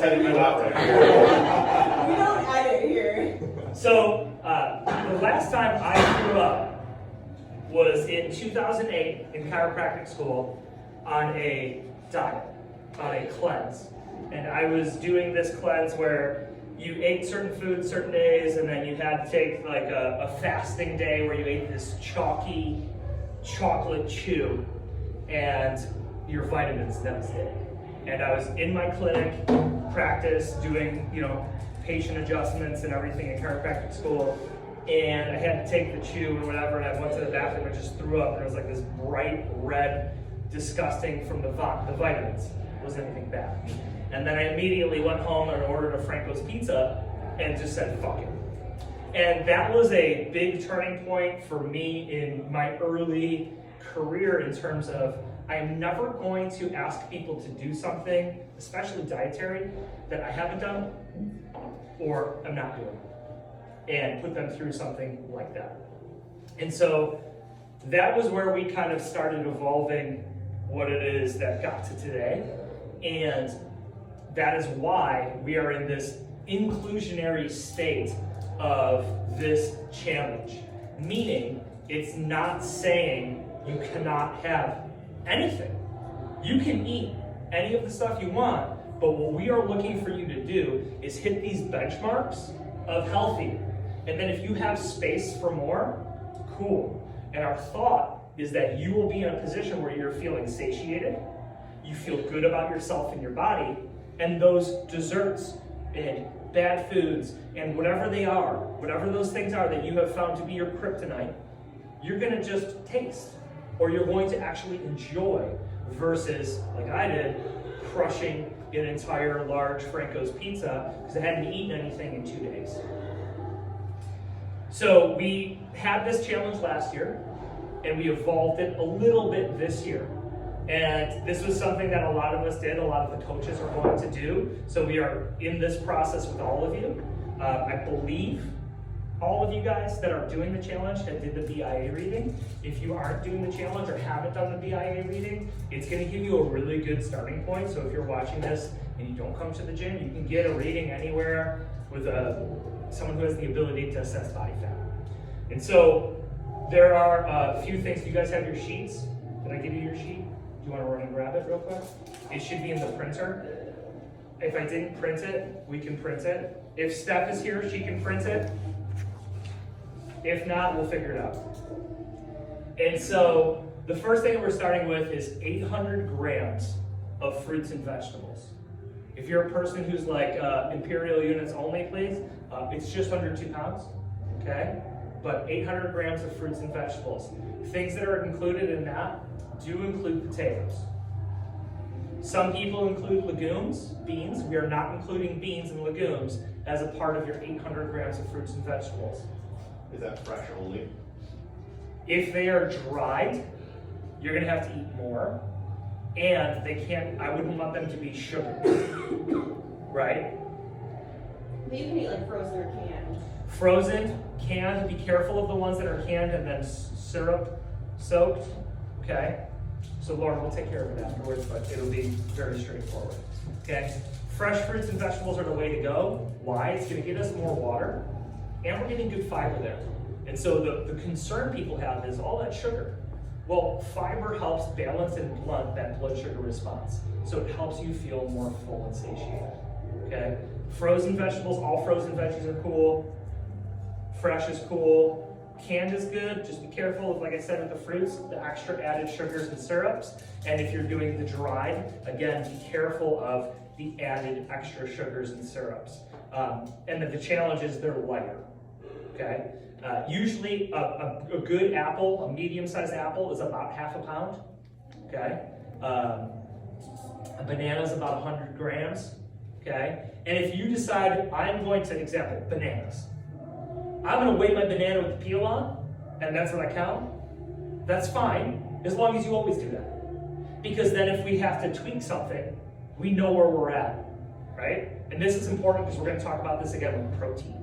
almost heading you out there. We don't edit here. So, the last time I threw up was in 2008 in chiropractic school on a diet, on a cleanse. And I was doing this cleanse where you ate certain foods certain days, and then you had to take like a fasting day where you ate this chalky chocolate chew and your vitamins, that was it. And I was in my clinic, practice, doing, patient adjustments and everything in chiropractic school, and I had to take the chew or whatever, and I went to the bathroom and just threw up, and it was like this bright red, disgusting from the vitamins. It wasn't anything bad. And then I immediately went home and ordered a Franco's pizza and just said, fuck it. And that was a big turning point for me in my early career in terms of I'm never going to ask people to do something, especially dietary, that I haven't done or I'm not doing, and put them through something like that. And so that was where we kind of started evolving what it is that got to today. And that is why we are in this inclusionary state of this challenge. Meaning, it's not saying you cannot have anything. You can eat any of the stuff you want, but what we are looking for you to do is hit these benchmarks of healthy. And then if you have space for more, cool. And our thought is that you will be in a position where you're feeling satiated, you feel good about yourself and your body, and those desserts and bad foods and whatever they are, whatever those things are that you have found to be your kryptonite, you're gonna just taste, or you're going to actually enjoy, versus, like I did, crushing an entire large Franco's pizza because I hadn't eaten anything in 2 days. So we had this challenge last year, and we evolved it a little bit this year. And this was something that a lot of us did, a lot of the coaches are going to do. So we are in this process with all of you. I believe all of you guys that are doing the challenge that did the BIA reading. If you aren't doing the challenge or haven't done the BIA reading, it's gonna give you a really good starting point. So if you're watching this and you don't come to the gym, you can get a reading anywhere with someone who has the ability to assess body fat. And so there are a few things. Do you guys have your sheets? Did I give you your sheet? Do you want to run and grab it real quick? It should be in the printer. If I didn't print it, we can print it. If Steph is here, she can print it. If not, we'll figure it out. And so the first thing we're starting with is 800 grams of fruits and vegetables. If you're a person who's like imperial units only, please, it's just under 2 pounds, okay? But 800 grams of fruits and vegetables. Things that are included in that do include potatoes. Some people include legumes, beans. We are not including beans and legumes as a part of your 800 grams of fruits and vegetables. Is that fresh only? If they are dried, you're gonna have to eat more. And I wouldn't want them to be sugar, right? But you can eat like frozen or canned. Frozen, canned, be careful of the ones that are canned and then syrup soaked, okay? So Lauren will take care of it afterwards, but it'll be very straightforward, okay? Fresh fruits and vegetables are the way to go. Why? It's gonna get us more water, and we're getting good fiber there. And so the concern people have is all that sugar. Well, fiber helps balance and blunt that blood sugar response. So it helps you feel more full and satiated, okay? Frozen vegetables, all frozen veggies are cool. Fresh is cool. Canned is good. Just be careful of, like I said, with the fruits, the extra added sugars and syrups. And if you're doing the dried, again, be careful of the added extra sugars and syrups. And then the challenge is they're lighter, okay? Usually a good apple, a medium-sized apple, is about ½ a pound, okay? A banana is about 100 grams, okay? And if you decide, I'm going to, example, bananas. I'm gonna weigh my banana with the peel on, and that's what I count. That's fine, as long as you always do that. Because then if we have to tweak something, we know where we're at, right? And this is important because we're gonna talk about this again with protein.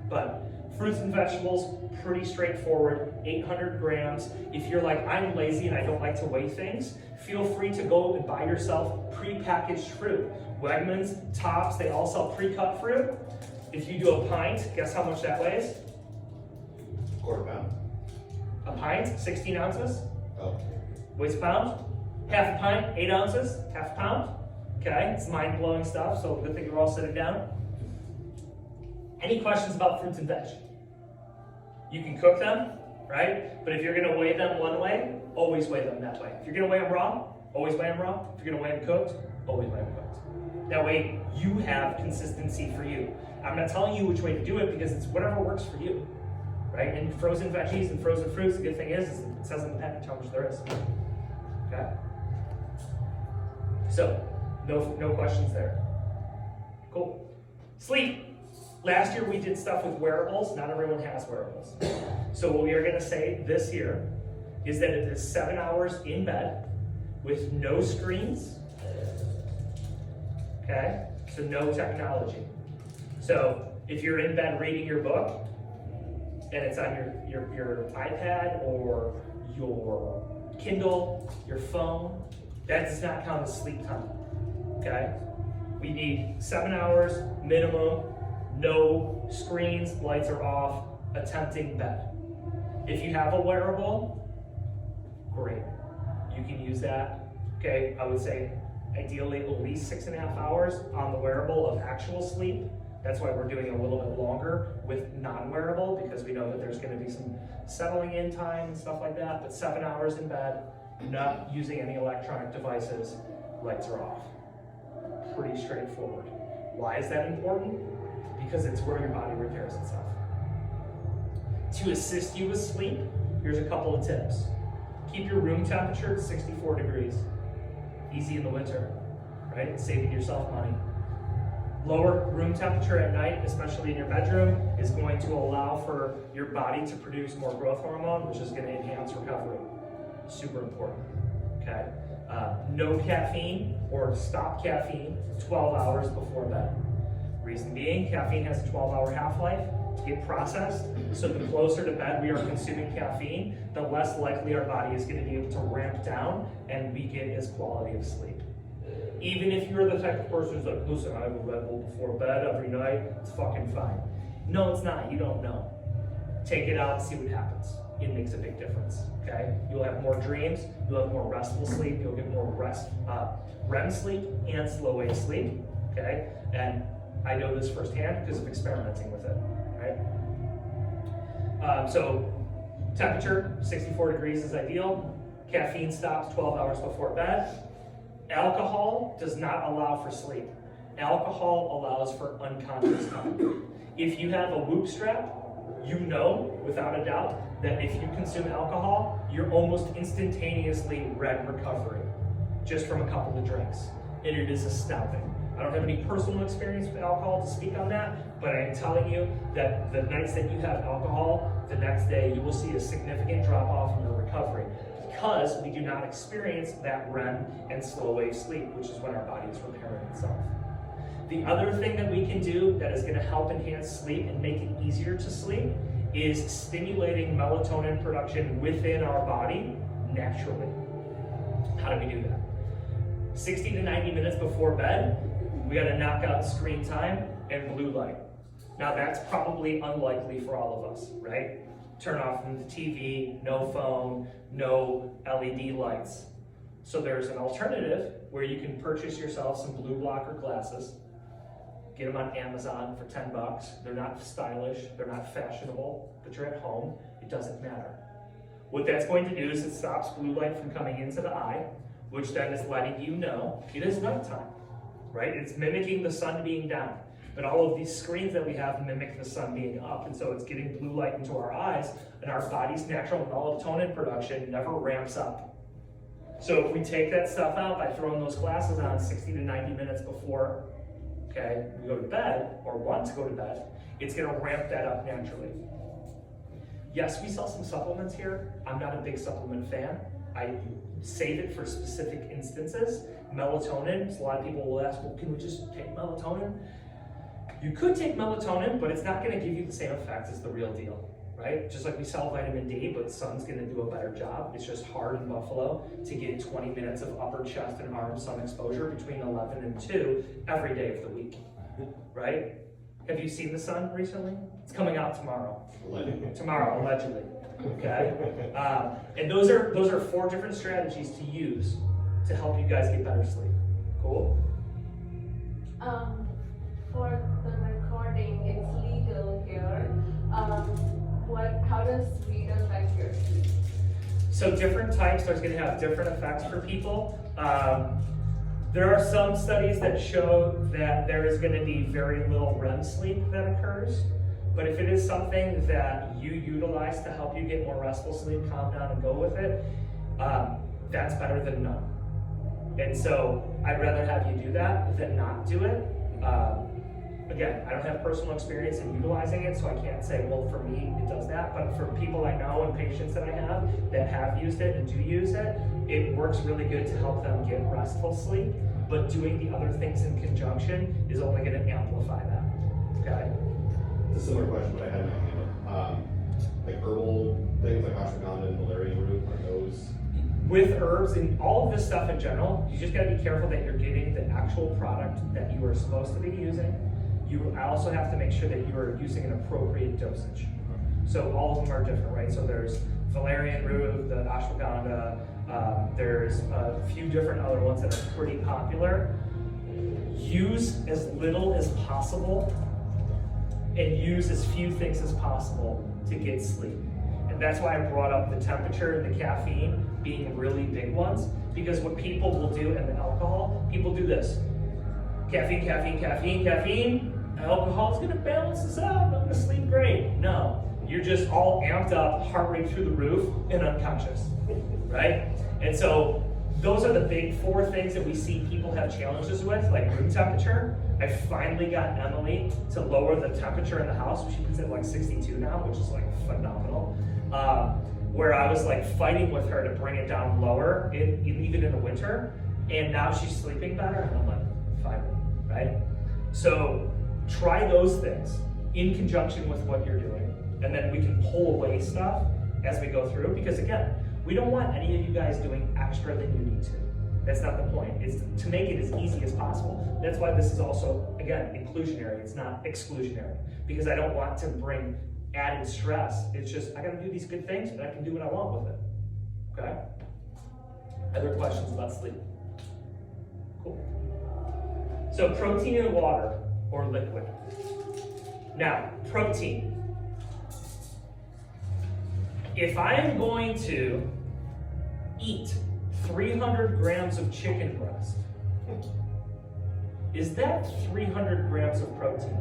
But fruits and vegetables, pretty straightforward, 800 grams. If you're like, I'm lazy and I don't like to weigh things, feel free to go and buy yourself pre-packaged fruit. Wegmans, Tops, they all sell pre-cut fruit. If you do a pint, guess how much that weighs? Quarter pound. A pint, 16 ounces. Oh. Weighs a pound. Half a pint, 8 ounces, half a pound. Okay, it's mind-blowing stuff, so good thing you're all sitting down. Any questions about fruits and veg? You can cook them, right? But if you're gonna weigh them one way, always weigh them that way. If you're gonna weigh them raw, always weigh them raw. If you're gonna weigh them cooked, always weigh them cooked. That way, you have consistency for you. I'm not telling you which way to do it because it's whatever works for you, right? And frozen veggies and frozen fruits, the good thing is it says in the package how much there is. Okay? So, no questions there. Cool. Sleep. Last year we did stuff with wearables. Not everyone has wearables. So what we are going to say this year is that it is 7 hours in bed with no screens. Okay? So no technology. So if you're in bed reading your book and it's on your iPad or your Kindle, your phone, that does not count as sleep time. Okay? We need 7 hours minimum, no screens, lights are off, attempting bed. If you have a wearable, great. You can use that. Okay, I would say ideally at least 6.5 hours on the wearable of actual sleep. That's why we're doing a little bit longer with non-wearable, because we know that there's going to be some settling in time and stuff like that. But 7 hours in bed, not using any electronic devices, lights are off. Pretty straightforward. Why is that important? Because it's where your body repairs itself. To assist you with sleep, here's a couple of tips. Keep your room temperature at 64 degrees. Easy in the winter, right? Saving yourself money. Lower room temperature at night, especially in your bedroom, is going to allow for your body to produce more growth hormone, which is going to enhance recovery. Super important, okay? No caffeine or stop caffeine 12 hours before bed. Reason being, caffeine has a 12-hour half-life to get processed, so the closer to bed we are consuming caffeine, the less likely our body is going to be able to ramp down and weaken its quality of sleep. Even if you're the type of person who's like, listen, I have a Red Bull before bed every night, it's fucking fine. No, it's not, you don't know. Take it out and see what happens. It makes a big difference, okay? You'll have more dreams, you'll have more restful sleep, you'll get more REM sleep and slow wave sleep, okay? And I know this firsthand because of experimenting with it, right? So temperature, 64 degrees is ideal. Caffeine stops 12 hours before bed. Alcohol does not allow for sleep. Alcohol allows for unconscious time. If you have a Whoop strap, you know without a doubt that if you consume alcohol, you're almost instantaneously REM recovery just from a couple of drinks. And it is astounding. I don't have any personal experience with alcohol to speak on that, but I am telling you that the nights that you have alcohol, the next day you will see a significant drop off in your recovery, because we do not experience that REM and slow wave sleep, which is when our body is repairing itself. The other thing that we can do that is going to help enhance sleep and make it easier to sleep is stimulating melatonin production within our body naturally. How do we do that? 60 to 90 minutes before bed, we got to knock out screen time and blue light. Now that's probably unlikely for all of us, right? Turn off the TV, no phone, no LED lights. So there's an alternative where you can purchase yourself some blue blocker glasses. Get them on Amazon for 10 bucks. They're not stylish, they're not fashionable, but you're at home, it doesn't matter. What that's going to do is it stops blue light from coming into the eye, which then is letting you know it is nighttime, right? It's mimicking the sun being down. But all of these screens that we have mimic the sun being up, and so it's getting blue light into our eyes, and our body's natural melatonin production never ramps up. So if we take that stuff out by throwing those glasses on 60 to 90 minutes before, okay, we go to bed, or want to go to bed, it's gonna ramp that up naturally. Yes, we sell some supplements here. I'm not a big supplement fan. I save it for specific instances. Melatonin, so a lot of people will ask, well, can we just take melatonin? You could take melatonin, but it's not gonna give you the same effects as the real deal. right? Just like we sell vitamin D, but sun's gonna do a better job. It's just hard in Buffalo to get 20 minutes of upper chest and arm sun exposure between 11 and 2 every day of the week, right? Have you seen the sun recently? It's coming out tomorrow. Tomorrow, allegedly. Okay, and those are 4 different strategies to use to help you guys get better sleep. Cool. For the recording, it's legal here. How does weed affect your sleep? So different types, there's going to have different effects for people. There are some studies that show that there is going to be very little REM sleep that occurs. But if it is something that you utilize to help you get more restful sleep, calm down and go with it, that's better than none. And so I'd rather have you do that than not do it. Again, I don't have personal experience in utilizing it, so I can't say, well, for me, it does that. But for people I know and patients that I have that have used it and do use it, it works really good to help them get restful sleep. But doing the other things in conjunction is only going to amplify that. Okay? It's a similar question, but I had in my hand. Like herbal things like ashwagandha and valerian root, are those? With herbs and all of this stuff in general, you just got to be careful that you're getting the actual product that you are supposed to be using. I also have to make sure that you are using an appropriate dosage. So all of them are different, right? So there's valerian root, the ashwagandha, there's a few different other ones that are pretty popular. Use as little as possible and use as few things as possible to get sleep. And that's why I brought up the temperature and the caffeine being really big ones, because what people will do, and the alcohol, people do this. Caffeine, caffeine, caffeine, caffeine. Alcohol is gonna balance this out, I'm gonna sleep great. No, you're just all amped up, heart rate through the roof, and unconscious, right? And so those are the big 4 things that we see people have challenges with, like room temperature. I finally got Emily to lower the temperature in the house. She puts it like 62 now, which is like phenomenal. Where I was like fighting with her to bring it down lower, even in the winter, and now she's sleeping better, and I'm like, finally, right? So try those things in conjunction with what you're doing, and then we can pull away stuff as we go through, because again, we don't want any of you guys doing extra than you need to. That's not the point. It's to make it as easy as possible. That's why this is also, again, inclusionary. It's not exclusionary, because I don't want to bring added stress. It's just, I gotta do these good things and I can do what I want with it, okay? Other questions about sleep? Cool. So protein in water or liquid. Now, protein. If I am going to eat 300 grams of chicken breast, is that 300 grams of protein?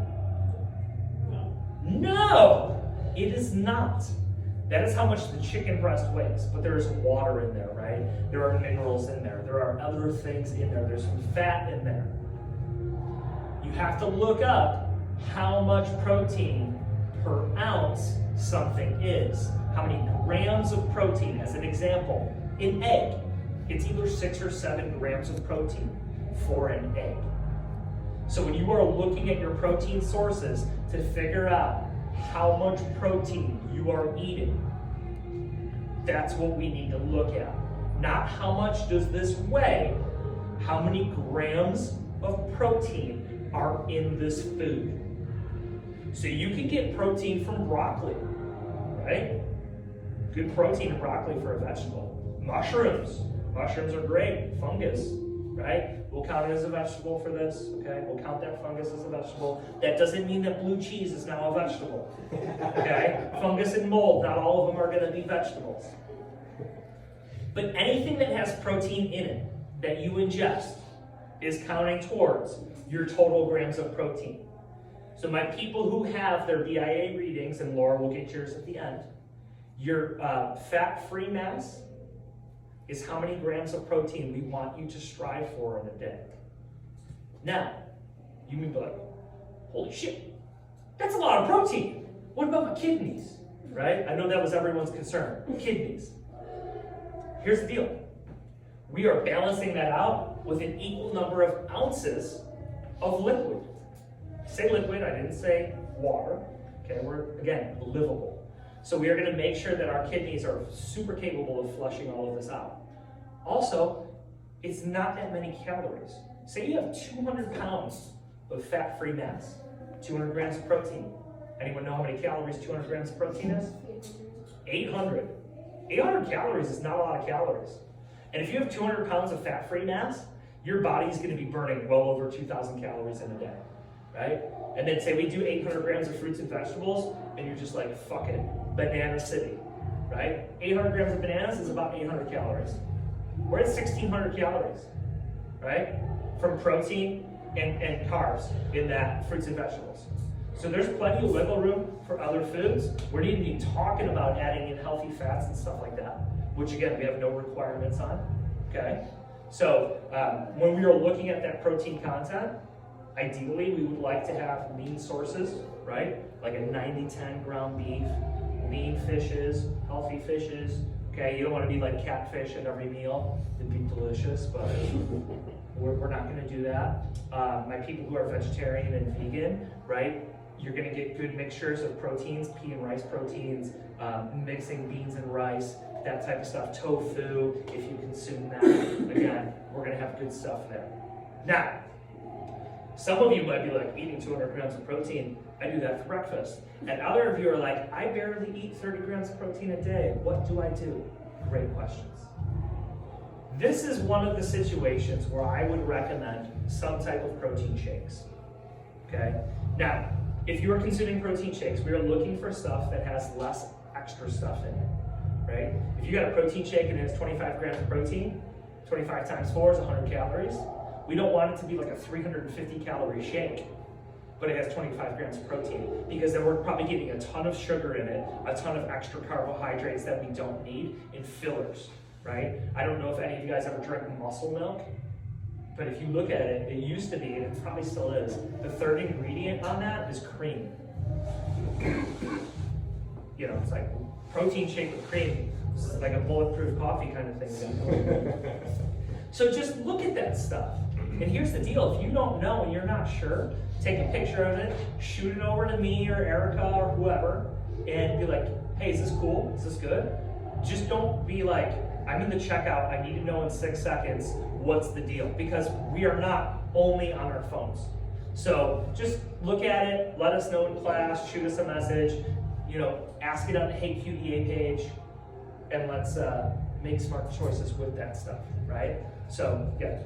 No, it is not. That is how much the chicken breast weighs, but there is water in there, right? There are minerals in there. There are other things in there. There's some fat in there. You have to look up how much protein per ounce something is. How many grams of protein, as an example, in egg. It's either 6 or 7 grams of protein for an egg. So when you are looking at your protein sources to figure out how much protein you are eating, that's what we need to look at. Not how much does this weigh, how many grams of protein are in this food. So you can get protein from broccoli, right? Good protein in broccoli for a vegetable. Mushrooms are great. Fungus, right? We'll count it as a vegetable for this, okay? We'll count that fungus as a vegetable. That doesn't mean that blue cheese is now a vegetable, okay? Fungus and mold, not all of them are gonna be vegetables. But anything that has protein in it that you ingest is counting towards your total grams of protein. So my people who have their BIA readings, and Laura will get yours at the end, your fat-free mass is how many grams of protein we want you to strive for in a day. Now, you may be like, holy shit, that's a lot of protein. What about my kidneys, right? I know that was everyone's concern, kidneys. Here's the deal. We are balancing that out with an equal number of ounces of liquid. Say liquid, I didn't say water. Okay, we're, again, livable. So we are gonna make sure that our kidneys are super capable of flushing all of this out. Also, it's not that many calories. Say you have 200 pounds of fat-free mass, 200 grams of protein. Anyone know how many calories 200 grams of protein is? 800. 800 calories is not a lot of calories. And if you have 200 pounds of fat-free mass, your body's gonna be burning well over 2,000 calories in a day, right? And then say we do 800 grams of fruits and vegetables, and you're just like, fuck it, banana city, right? 800 grams of bananas is about 800 calories. We're at 1,600 calories, right? From protein and carbs in that fruits and vegetables. So there's plenty of wiggle room for other foods. We need to be talking about adding in healthy fats and stuff like that, which again, we have no requirements on, okay? So when we are looking at that protein content, ideally we would like to have lean sources, right? Like a 90-10 ground beef, lean fishes, healthy fishes, okay? You don't want to be like catfish at every meal. It'd be delicious, but we're not going to do that. My people who are vegetarian and vegan, right? You're going to get good mixtures of proteins, pea and rice proteins, mixing beans and rice, that type of stuff. Tofu, if you consume that. Again, we're going to have good stuff there. Now, some of you might be like, eating 200 grams of protein, I do that for breakfast. And other of you are like, I barely eat 30 grams of protein a day. What do I do? Great questions. This is one of the situations where I would recommend some type of protein shakes, okay? Now, if you are consuming protein shakes, we are looking for stuff that has less extra stuff in it, right? If you got a protein shake and it has 25 grams of protein, 25 times 4 is 100 calories. We don't want it to be like a 350 calorie shake, but it has 25 grams of protein, because then we're probably getting a ton of sugar in it, a ton of extra carbohydrates that we don't need, and fillers, right? I don't know if any of you guys ever drank muscle milk, but if you look at it, it used to be, and it probably still is, the third ingredient on that is cream. You know, it's like protein shake with cream. It's like a bulletproof coffee kind of thing. So just look at that stuff. And here's the deal, if you don't know and you're not sure, take a picture of it, shoot it over to me or Erica or whoever, and be like, hey, is this cool? Is this good? Just don't be like, I'm in the checkout, I need to know in 6 seconds what's the deal, because we are not only on our phones. So just look at it, let us know in class, shoot us a message, you know, ask it on the Hey QDA page, and let's make smart choices with that stuff, right? So, yeah.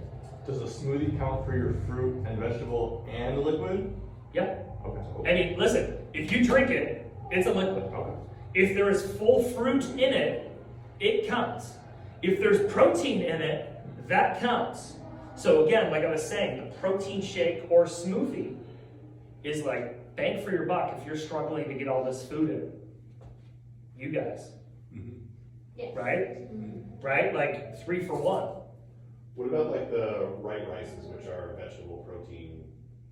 Does a smoothie count for your fruit and vegetable and liquid? Yep. Okay. I mean, listen, if you drink it, it's a liquid. Okay. If there is full fruit in it, it counts. If there's protein in it, that counts. So again, like I was saying, a protein shake or smoothie is like bang for your buck if you're struggling to get all this food in. You guys. Mm-hmm. Yes. Right? Mm-hmm. Right? Like 3 for 1. What about like the right rices, which are vegetable protein,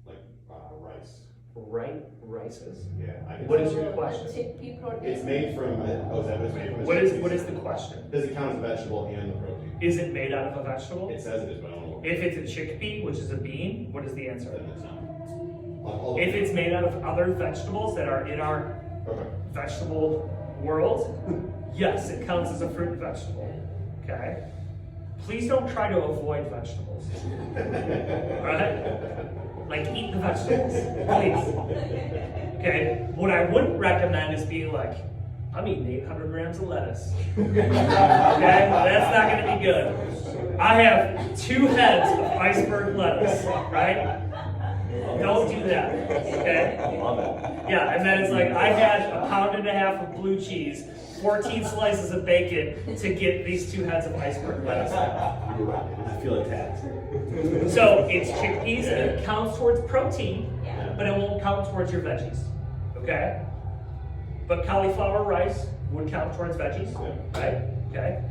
like rice? Right rices. Yeah. I can What see is it. your question? Chickpea protein. It's made from, oh, is that what it's made from? What is the question? Does it count as a vegetable and the protein? Is it made out of a vegetable? It says it is, but I don't know. If it's a chickpea, which is a bean, what is the answer? Then it's not. I'll If it's made out of other vegetables that are in our Okay. vegetable world, yes, it counts as a fruit and vegetable, okay? Please don't try to avoid vegetables, right? Like, eat the vegetables, please. Okay, what I wouldn't recommend is being like, I'm eating 800 grams of lettuce. Okay, that's not gonna be good. I have 2 heads of iceberg lettuce, right? Don't do that, okay? I love it. Yeah, and then it's like, I had a 1.5 pounds of blue cheese, 14 slices of bacon to get these 2 heads of iceberg lettuce. You're right. I feel attacked. So it's chickpeas, and it counts towards protein, Yeah. but it won't count towards your veggies, okay? But cauliflower rice would count towards veggies, right? Okay,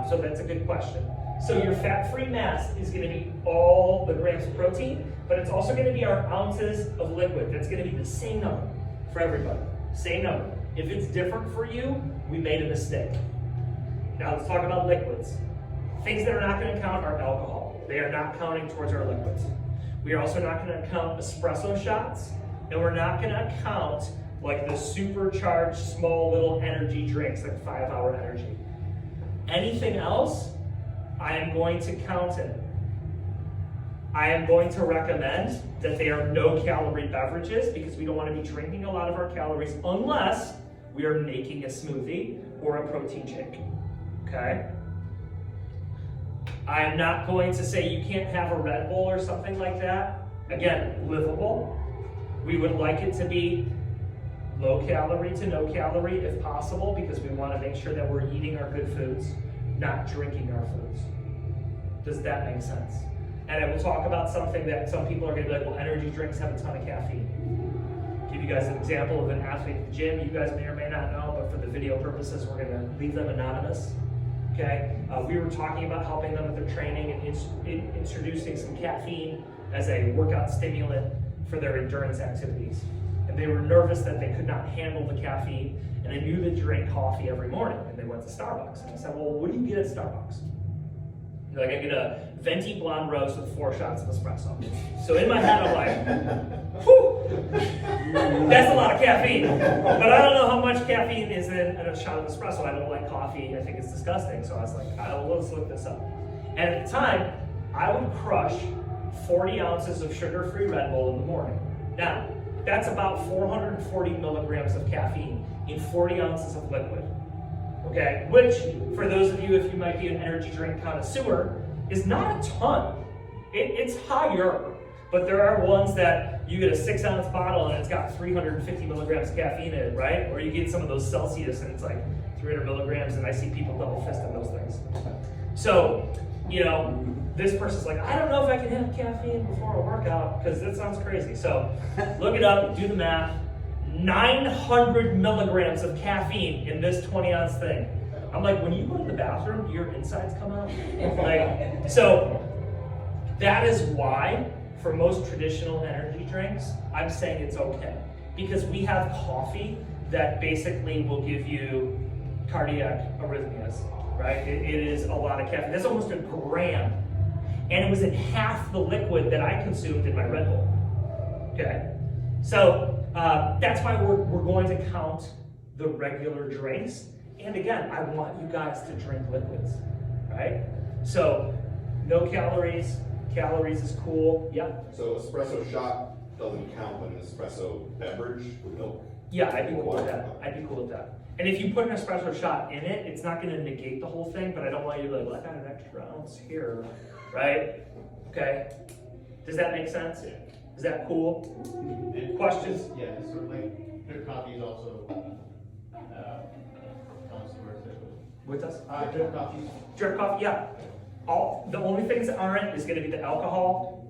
so that's a good question. So your fat-free mass is gonna be all the grams of protein, but it's also gonna be our ounces of liquid. That's gonna be the same number for everybody, same number. If it's different for you, we made a mistake. Now let's talk about liquids. Things that are not gonna count are alcohol. They are not counting towards our liquids. We are also not gonna count espresso shots, and we're not gonna count like the supercharged small little energy drinks, like 5-hour energy. Anything else, I am going to count it. I am going to recommend that they are no-calorie beverages because we don't want to be drinking a lot of our calories unless we are making a smoothie or a protein shake, okay? I am not going to say you can't have a Red Bull or something like that. Again, livable. We would like it to be low calorie to no calorie if possible because we want to make sure that we're eating our good foods, not drinking our foods. Does that make sense? And I will talk about something that some people are going to be like, well, energy drinks have a ton of caffeine. Give you guys an example of an athlete at the gym. You guys may or may not know, but for the video purposes, we're going to leave them anonymous. Okay? We were talking about helping them with their training and introducing some caffeine as a workout stimulant for their endurance activities. And they were nervous that they could not handle the caffeine, and I knew they drank coffee every morning, and they went to Starbucks. And I said, well, what do you get at Starbucks? Like, I get a venti blonde roast with 4 shots of espresso. So in my head, I'm like, whew, that's a lot of caffeine. But I don't know how much caffeine is in a shot of espresso. I don't like coffee. I think it's disgusting. So I was like, let's look this up. And at the time, I would crush 40 ounces of sugar-free Red Bull in the morning. Now, that's about 440 milligrams of caffeine in 40 ounces of liquid. Okay, which, for those of you, if you might be an energy drink connoisseur, is not a ton. It's higher, but there are ones that you get a 6-ounce bottle and it's got 350 milligrams of caffeine in it, right? Or you get some of those Celsius and it's like 300 milligrams, and I see people double fisting those things. So, you know, this person's like, I don't know if I can have caffeine before a workout because that sounds crazy. So, look it up, do the math. 900 milligrams of caffeine in this 20-ounce thing. I'm like, when you go to the bathroom, do your insides come out? Like, so that is why, for most traditional energy drinks, I'm saying it's okay. Because we have coffee that basically will give you cardiac arrhythmias, right? It is a lot of caffeine. That's almost a gram. And it was in half the liquid that I consumed in my Red Bull. Okay? So, that's why we're going to count the regular drinks. And again, I want you guys to drink liquids, right? So, no calories. Calories is cool. Yep. So espresso shot doesn't count, but an espresso beverage with milk? Yeah, I'd be cool with that. I'd be cool with that. And if you put an espresso shot in it, it's not going to negate the whole thing, but I don't want you to be like, well, I got an extra ounce here, right? Okay. Does that make sense? Yeah. Is that cool? Questions? Yeah, sort of like drip coffee is also counts towards it. With us? Drip coffee. Drip coffee, yeah. The only things that aren't is going to be the alcohol,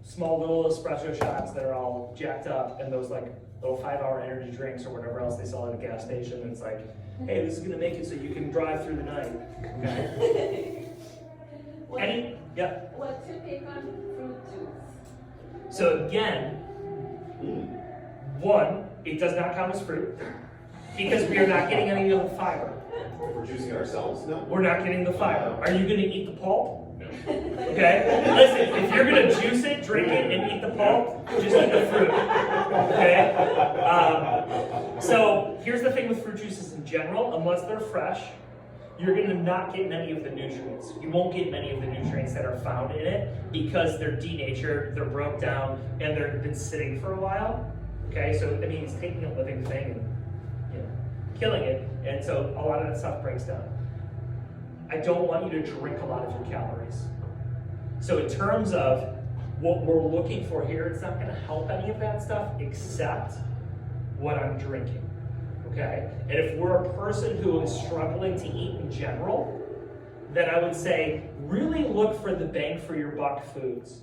small little espresso shots that are all jacked up, and those like little 5-hour energy drinks or whatever else they sell at a gas station. And it's like, hey, this is going to make it so you can drive through the night. Okay. Yeah. What's your take on fruit juice? So again, one, it does not count as fruit because we are not getting any of the fiber. If we're juicing ourselves? No. We're not getting the fiber. Are you going to eat the pulp? No. Okay? Listen, if you're going to juice it, drink it, and eat the pulp, just eat the fruit. Okay? So here's the thing with fruit juices in general, unless they're fresh, you're going to not get many of the nutrients. You won't get many of the nutrients that are found in it because they're denatured, they're broke down, and they've been sitting for a while. Okay, so I mean, it's taking a living thing and killing it, and so a lot of that stuff breaks down. I don't want you to drink a lot of your calories. So in terms of what we're looking for here, it's not going to help any of that stuff except what I'm drinking. Okay? And if we're a person who is struggling to eat in general, then I would say really look for the bang for your buck foods.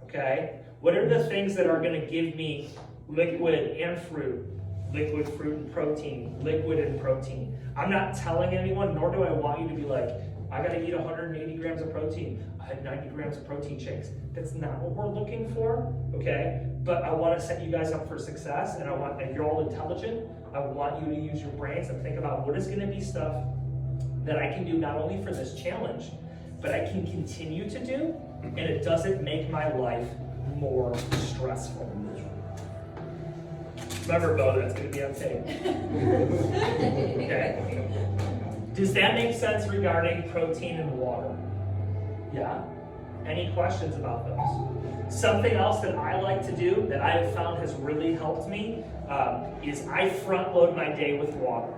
Okay? What are the things that are going to give me liquid and fruit? Liquid fruit and protein, liquid and protein. I'm not telling anyone, nor do I want you to be like, I gotta eat 180 grams of protein. I had 90 grams of protein shakes. That's not what we're looking for, okay? But I wanna set you guys up for success, and you're all intelligent. I want you to use your brains and think about what is gonna be stuff that I can do not only for this challenge, but I can continue to do, and it doesn't make my life more stressful. Remember, Bo, that's gonna be on tape. Okay. Does that make sense regarding protein and water? Yeah? Any questions about those? Something else that I like to do that I have found has really helped me is I front load my day with water.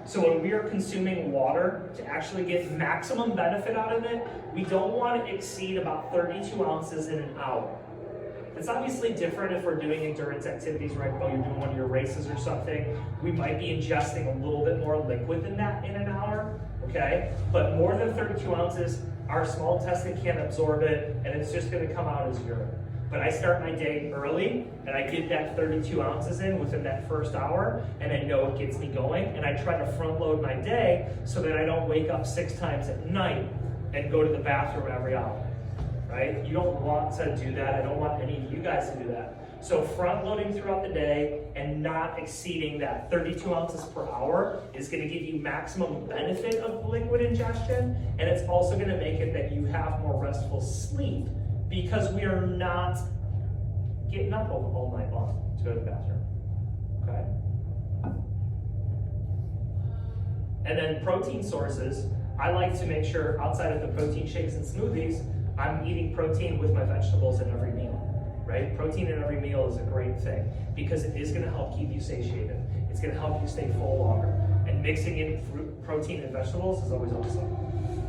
So when we are consuming water, to actually get maximum benefit out of it, we don't want to exceed about 32 ounces in an hour. It's obviously different if we're doing endurance activities, right? While you're doing one of your races or something, we might be ingesting a little bit more liquid than that in an hour, okay? But more than 32 ounces, our small intestine can't absorb it, and it's just gonna come out as urine. But I start my day early, and I get that 32 ounces in within that first hour, and I know it gets me going, and I try to front load my day so that I don't wake up 6 times at night and go to the bathroom every hour. Right? You don't want to do that. I don't want any of you guys to do that. So front loading throughout the day and not exceeding that 32 ounces per hour is going to give you maximum benefit of liquid ingestion, and it's also going to make it that you have more restful sleep because we are not getting up all night long to go to the bathroom. Okay? And then protein sources, I like to make sure outside of the protein shakes and smoothies, I'm eating protein with my vegetables in every meal, right? Protein in every meal is a great thing because it is gonna help keep you satiated. It's gonna help you stay full longer. And mixing in fruit, protein and vegetables is always awesome.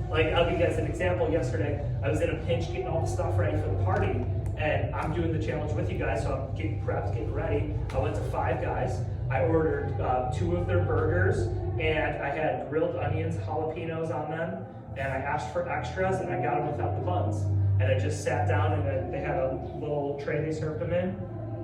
Like, I'll give you guys an example. Yesterday, I was in a pinch getting all the stuff ready for the party, and I'm doing the challenge with you guys, so I'm getting prepped, getting ready. I went to Five Guys. I ordered 2 of their burgers, and I had grilled onions, jalapenos on them, and I asked for extras, and I got them without the buns. And I just sat down, and they had a little tray they served them in,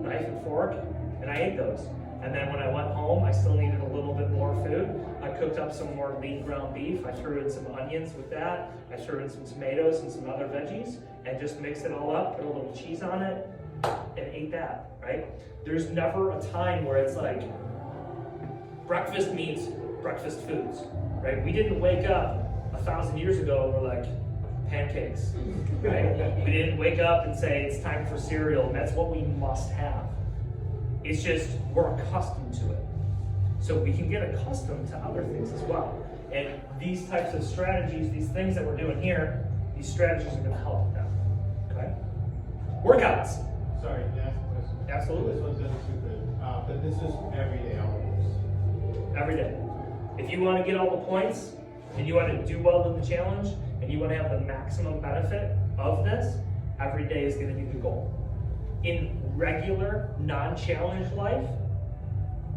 knife and fork, and I ate those. And then when I went home, I still needed a little bit more food. I cooked up some more lean ground beef. I threw in some onions with that. I threw in some tomatoes and some other veggies, and just mixed it all up, put a little cheese on it, and ate that, right? There's never a time where it's like, breakfast means breakfast foods, right? We didn't wake up 1,000 years ago and we're like, pancakes, right? We didn't wake up and say it's time for cereal, and that's what we must have. It's just we're accustomed to it. So we can get accustomed to other things as well. And these types of strategies, these things that we're doing here, these strategies are gonna help with that, okay? Workouts. Sorry, can I ask a question? Absolutely. This one's gonna be stupid, but this is everyday hours. Every day. If you wanna get all the points, and you wanna do well in the challenge, and you wanna have the maximum benefit of this, every day is gonna be the goal. In regular, non-challenge life,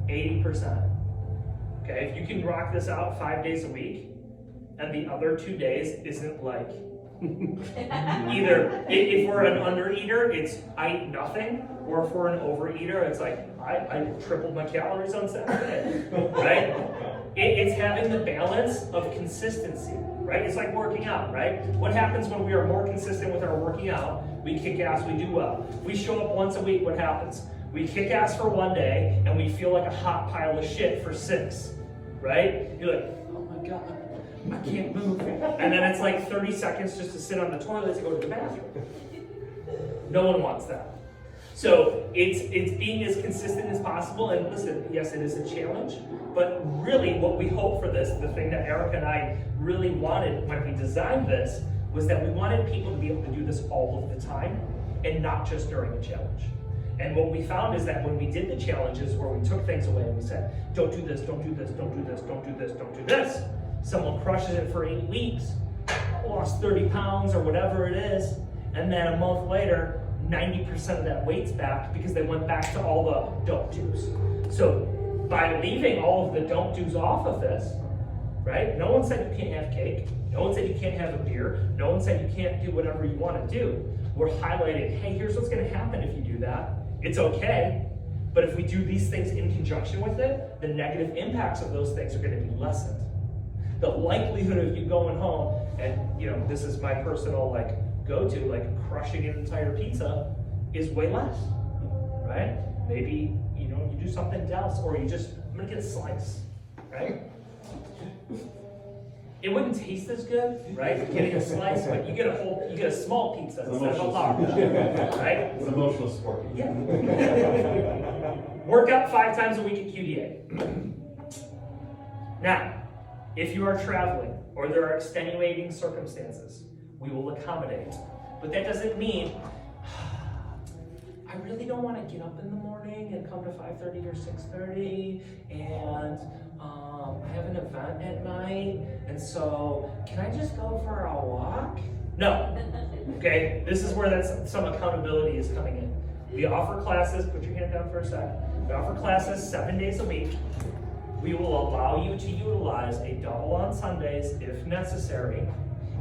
80%. Okay, if you can rock this out 5 days a week, and the other 2 days isn't like, either, if we're an under-eater, it's I eat nothing, or if we're an overeater, it's like, I tripled my calories on Saturday, right? It's having the balance of consistency, right? It's like working out, right? What happens when we are more consistent with our working out? We kick ass, we do well. We show up once a week, what happens? We kick ass for 1 day, and we feel like a hot pile of shit for 6, right? You're like, oh my God, I can't move. And then it's like 30 seconds just to sit on the toilet to go to the bathroom. No one wants that. So it's being as consistent as possible, and listen, yes, it is a challenge, but really what we hope for this, the thing that Erica and I really wanted when we designed this, was that we wanted people to be able to do this all of the time, and not just during a challenge. And what we found is that when we did the challenges where we took things away and we said, don't do this, don't do this, don't do this, don't do this, don't do this, someone crushes it for 8 weeks, lost 30 pounds or whatever it is, and then a month later, 90% of that weight's back because they went back to all the don't do's. So by leaving all of the don't do's off of this, right? No one said you can't have cake. No one said you can't have a beer. No one said you can't do whatever you want to do. We're highlighting, hey, here's what's going to happen if you do that. It's okay. But if we do these things in conjunction with it, the negative impacts of those things are going to be lessened. The likelihood of you going home, and this is my personal go-to, crushing an entire pizza, is way less, right? Maybe you do something else, or I'm gonna get a slice, right? It wouldn't taste as good, right? Getting a slice, but you get a small pizza instead of a large, right? It's emotional support. Yeah. Work out 5 times a week at QDA. Now, if you are traveling or there are extenuating circumstances, we will accommodate. But that doesn't mean, I really don't want to get up in the morning and come to 5:30 or 6:30, and I have an event at night, and so can I just go for a walk? No. Okay, this is where some accountability is coming in. We offer classes, put your hand down for a sec. We offer classes 7 days a week. We will allow you to utilize a double on Sundays if necessary.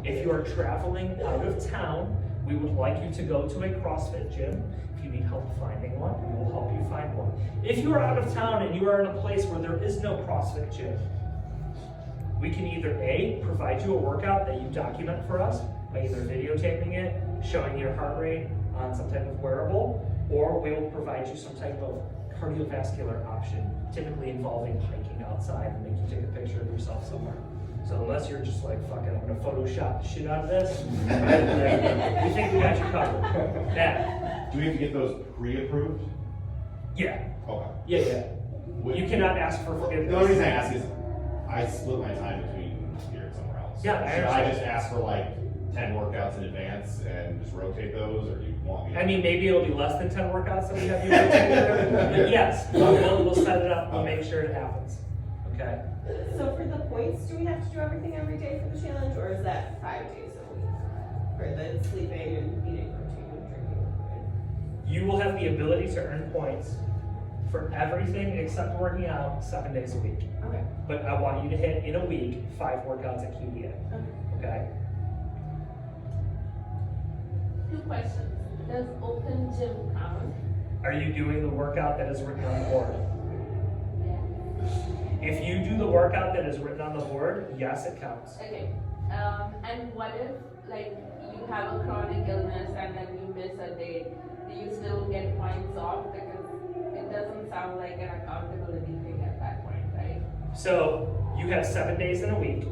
If you are traveling out of town, we would like you to go to a CrossFit gym. If you need help finding one, we will help you find one. If you are out of town and you are in a place where there is no CrossFit gym, we can either A, provide you a workout that you document for us by either videotaping it, showing your heart rate on some type of wearable, or we will provide you some type of cardiovascular option, typically involving hiking outside and make you take a picture of yourself somewhere. So unless you're just like, fuck it, I'm gonna Photoshop the shit out of this, we think we got you covered. Now, Do we have to get those pre-approved? yeah, Okay. yeah. You cannot ask for forgiveness. The only reason I ask is, I split my time between here and somewhere else. Yeah, I Should I understand. just ask for like 10 workouts in advance and just rotate those, or do you want me to? I mean, maybe it'll be less than 10 workouts that we have you do together. But yes, we'll set it up, we'll make sure it happens. Okay? So for the points, do we have to do everything every day for the challenge, or is that 5 days a week? For the sleeping and eating protein and drinking liquid? You will have the ability to earn points for everything except working out 7 days a week. Okay. But I want you to hit in a week 5 workouts at QDA. Okay? 2 questions. Does open gym count? Are you doing the workout that is written on the board? Yeah. If you do the workout that is written on the board, yes, it counts. Okay. And what if like you have a chronic illness and then you miss a day? Do you still get points off? Because it doesn't sound like an accountability thing at that point, right? So you have 7 days in a week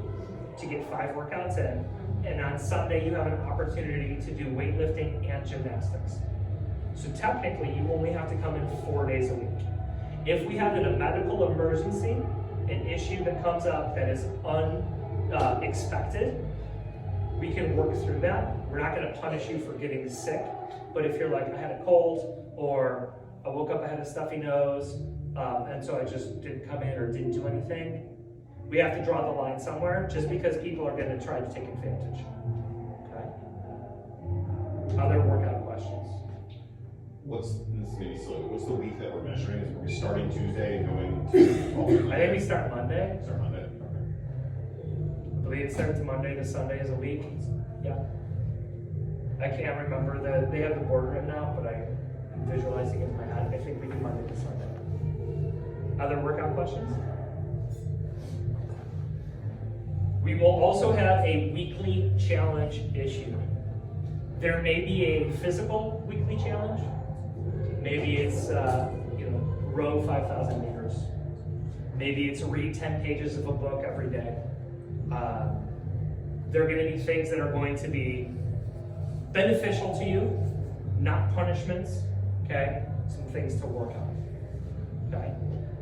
to get 5 workouts in, and on Sunday you have an opportunity to do weightlifting and gymnastics. So technically you only have to come in 4 days a week. If we have a medical emergency, an issue that comes up that is unexpected, we can work through that. We're not going to punish you for getting sick, but if you're like, I had a cold, or I woke up, I had a stuffy nose, and so I just didn't come in or didn't do anything, we have to draw the line somewhere, just because people are going to try to take advantage. Okay? Other workout questions? This is maybe silly, but what's the week that we're measuring? Is we starting Tuesday and going to? I think we start Monday. Start Monday, okay. I believe it starts Monday to Sunday as a week. Yeah. I can't remember they have the board written out, but I'm visualizing it in my head. I think we do Monday to Sunday. Other workout questions? We will also have a weekly challenge issue. There may be a physical weekly challenge. Maybe it's, row 5,000 meters. Maybe it's read 10 pages of a book every day. There are going to be things that are going to be beneficial to you, not punishments, okay? Some things to work on, okay?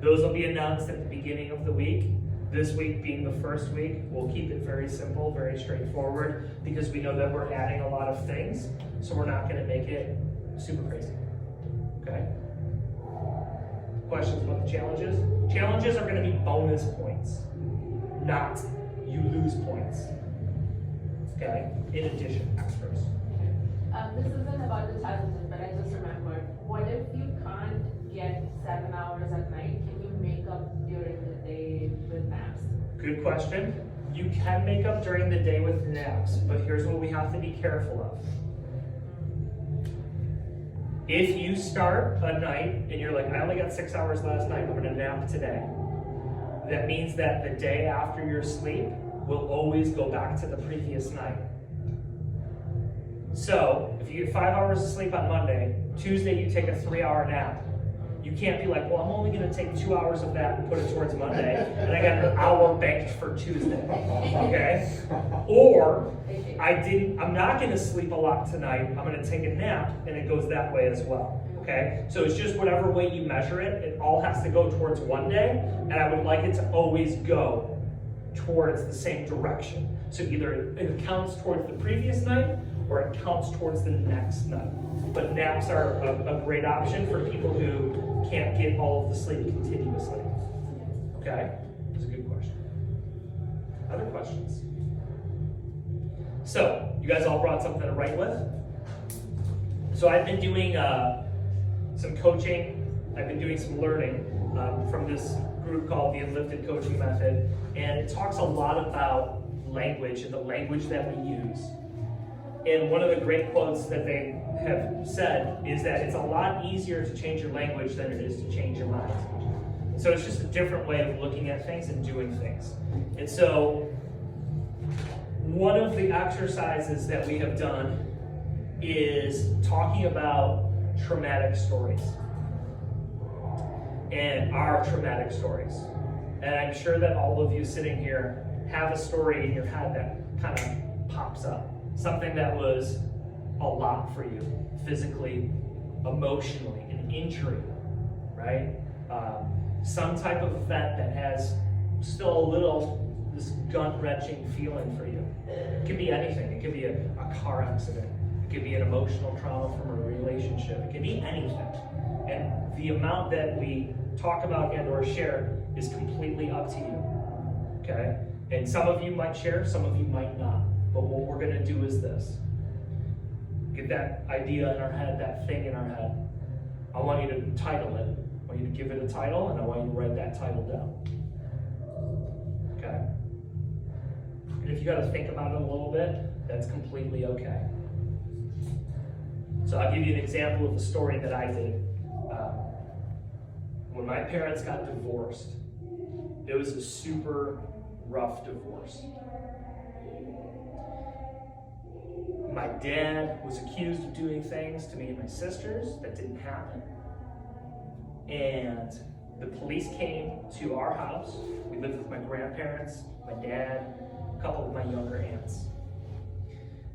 Those will be announced at the beginning of the week. This week being the first week, we'll keep it very simple, very straightforward, because we know that we're adding a lot of things, so we're not going to make it super crazy, okay? Questions about the challenges? Challenges are going to be bonus points, not you lose points, okay? In addition, extras. This isn't about the challenges, but I just remembered. What if you can't get 7 hours at night? Can you make up during the day with naps? Good question. You can make up during the day with naps, but here's what we have to be careful of. If you start a night and you're like, I only got 6 hours last night, I'm gonna nap today. That means that the day after your sleep will always go back to the previous night. So, if you get 5 hours of sleep on Monday, Tuesday you take a 3-hour nap. You can't be like, well, I'm only gonna take 2 hours of that and put it towards Monday, and I got an hour banked for Tuesday, okay? Or, I'm not gonna sleep a lot tonight, I'm gonna take a nap, and it goes that way as well. Okay, so it's just whatever way you measure it, it all has to go towards one day, and I would like it to always go towards the same direction. So either it counts towards the previous night, or it counts towards the next night. But naps are a great option for people who can't get all of the sleep continuously. Okay, that's a good question. Other questions? So, you guys all brought something to write with? So I've been doing some coaching, I've been doing some learning from this group called the Unlifted Coaching Method, and it talks a lot about language and the language that we use. And one of the great quotes that they have said is that it's a lot easier to change your language than it is to change your mind. So it's just a different way of looking at things and doing things. And so one of the exercises that we have done is talking about traumatic stories and our traumatic stories. And I'm sure that all of you sitting here have a story in your head that kind of pops up. Something that was a lot for you, physically, emotionally, an injury, right? Some type of event that has still a little, this gut-wrenching feeling for you. It could be anything. It could be a car accident. It could be an emotional trauma from a relationship. It could be anything. And the amount that we talk about and or share is completely up to you, okay? And some of you might share, some of you might not. But what we're gonna do is this. Get that idea in our head, that thing in our head. I want you to title it. I want you to give it a title, and I want you to write that title down. Okay? And if you gotta think about it a little bit, that's completely okay. So I'll give you an example of the story that I did. When my parents got divorced, it was a super rough divorce. My dad was accused of doing things to me and my sisters that didn't happen. And the police came to our house. We lived with my grandparents, my dad, a couple of my younger aunts.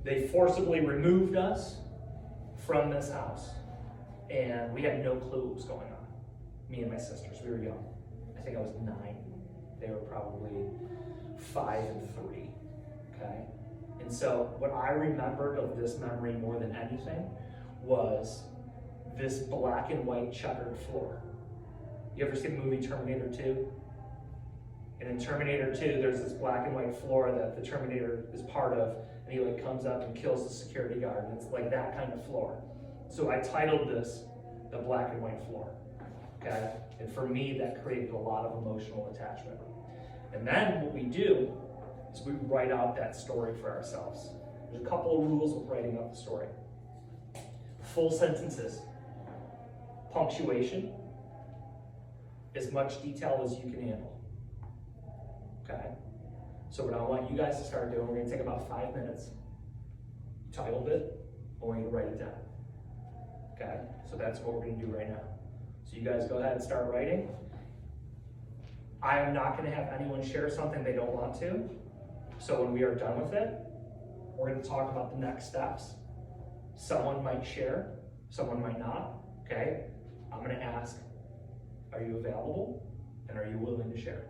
They forcibly removed us from this house. And we had no clue what was going on. Me and my sisters, we were young. I think I was 9. They were probably 5 and 3, okay? And so what I remembered of this memory more than anything was this black and white checkered floor. You ever seen the movie Terminator 2? And in Terminator 2, there's this black and white floor that the Terminator is part of, and he like comes up and kills the security guard, and it's like that kind of floor. So I titled this the black and white floor, okay? And for me, that created a lot of emotional attachment. And then what we do is we write out that story for ourselves. There's a couple of rules with writing out the story. Full sentences, punctuation, as much detail as you can handle, okay? So what I want you guys to start doing, we're gonna take about 5 minutes. You titled it, I want you to write it down, okay? So that's what we're gonna do right now. So you guys go ahead and start writing. I am not gonna have anyone share something they don't want to. So when we are done with it, we're gonna talk about the next steps. Someone might share, someone might not, okay? I'm gonna ask, are you available? And are you willing to share?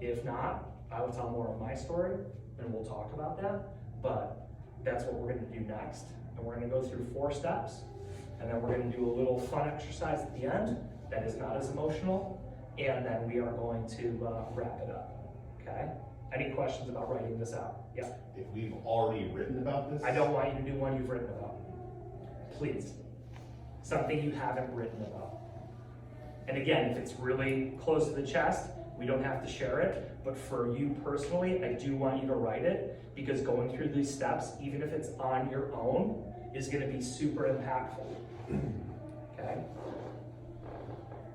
If not, I will tell more of my story and we'll talk about that, but that's what we're gonna do next. And we're gonna go through 4 steps, and then we're gonna do a little fun exercise at the end that is not as emotional, and then we are going to wrap it up, okay? Any questions about writing this out? Yeah. If we've already written about this? I don't want you to do one you've written about. Please. Something you haven't written about. And again, if it's really close to the chest, we don't have to share it, but for you personally, I do want you to write it, because going through these steps, even if it's on your own, is gonna be super impactful, okay?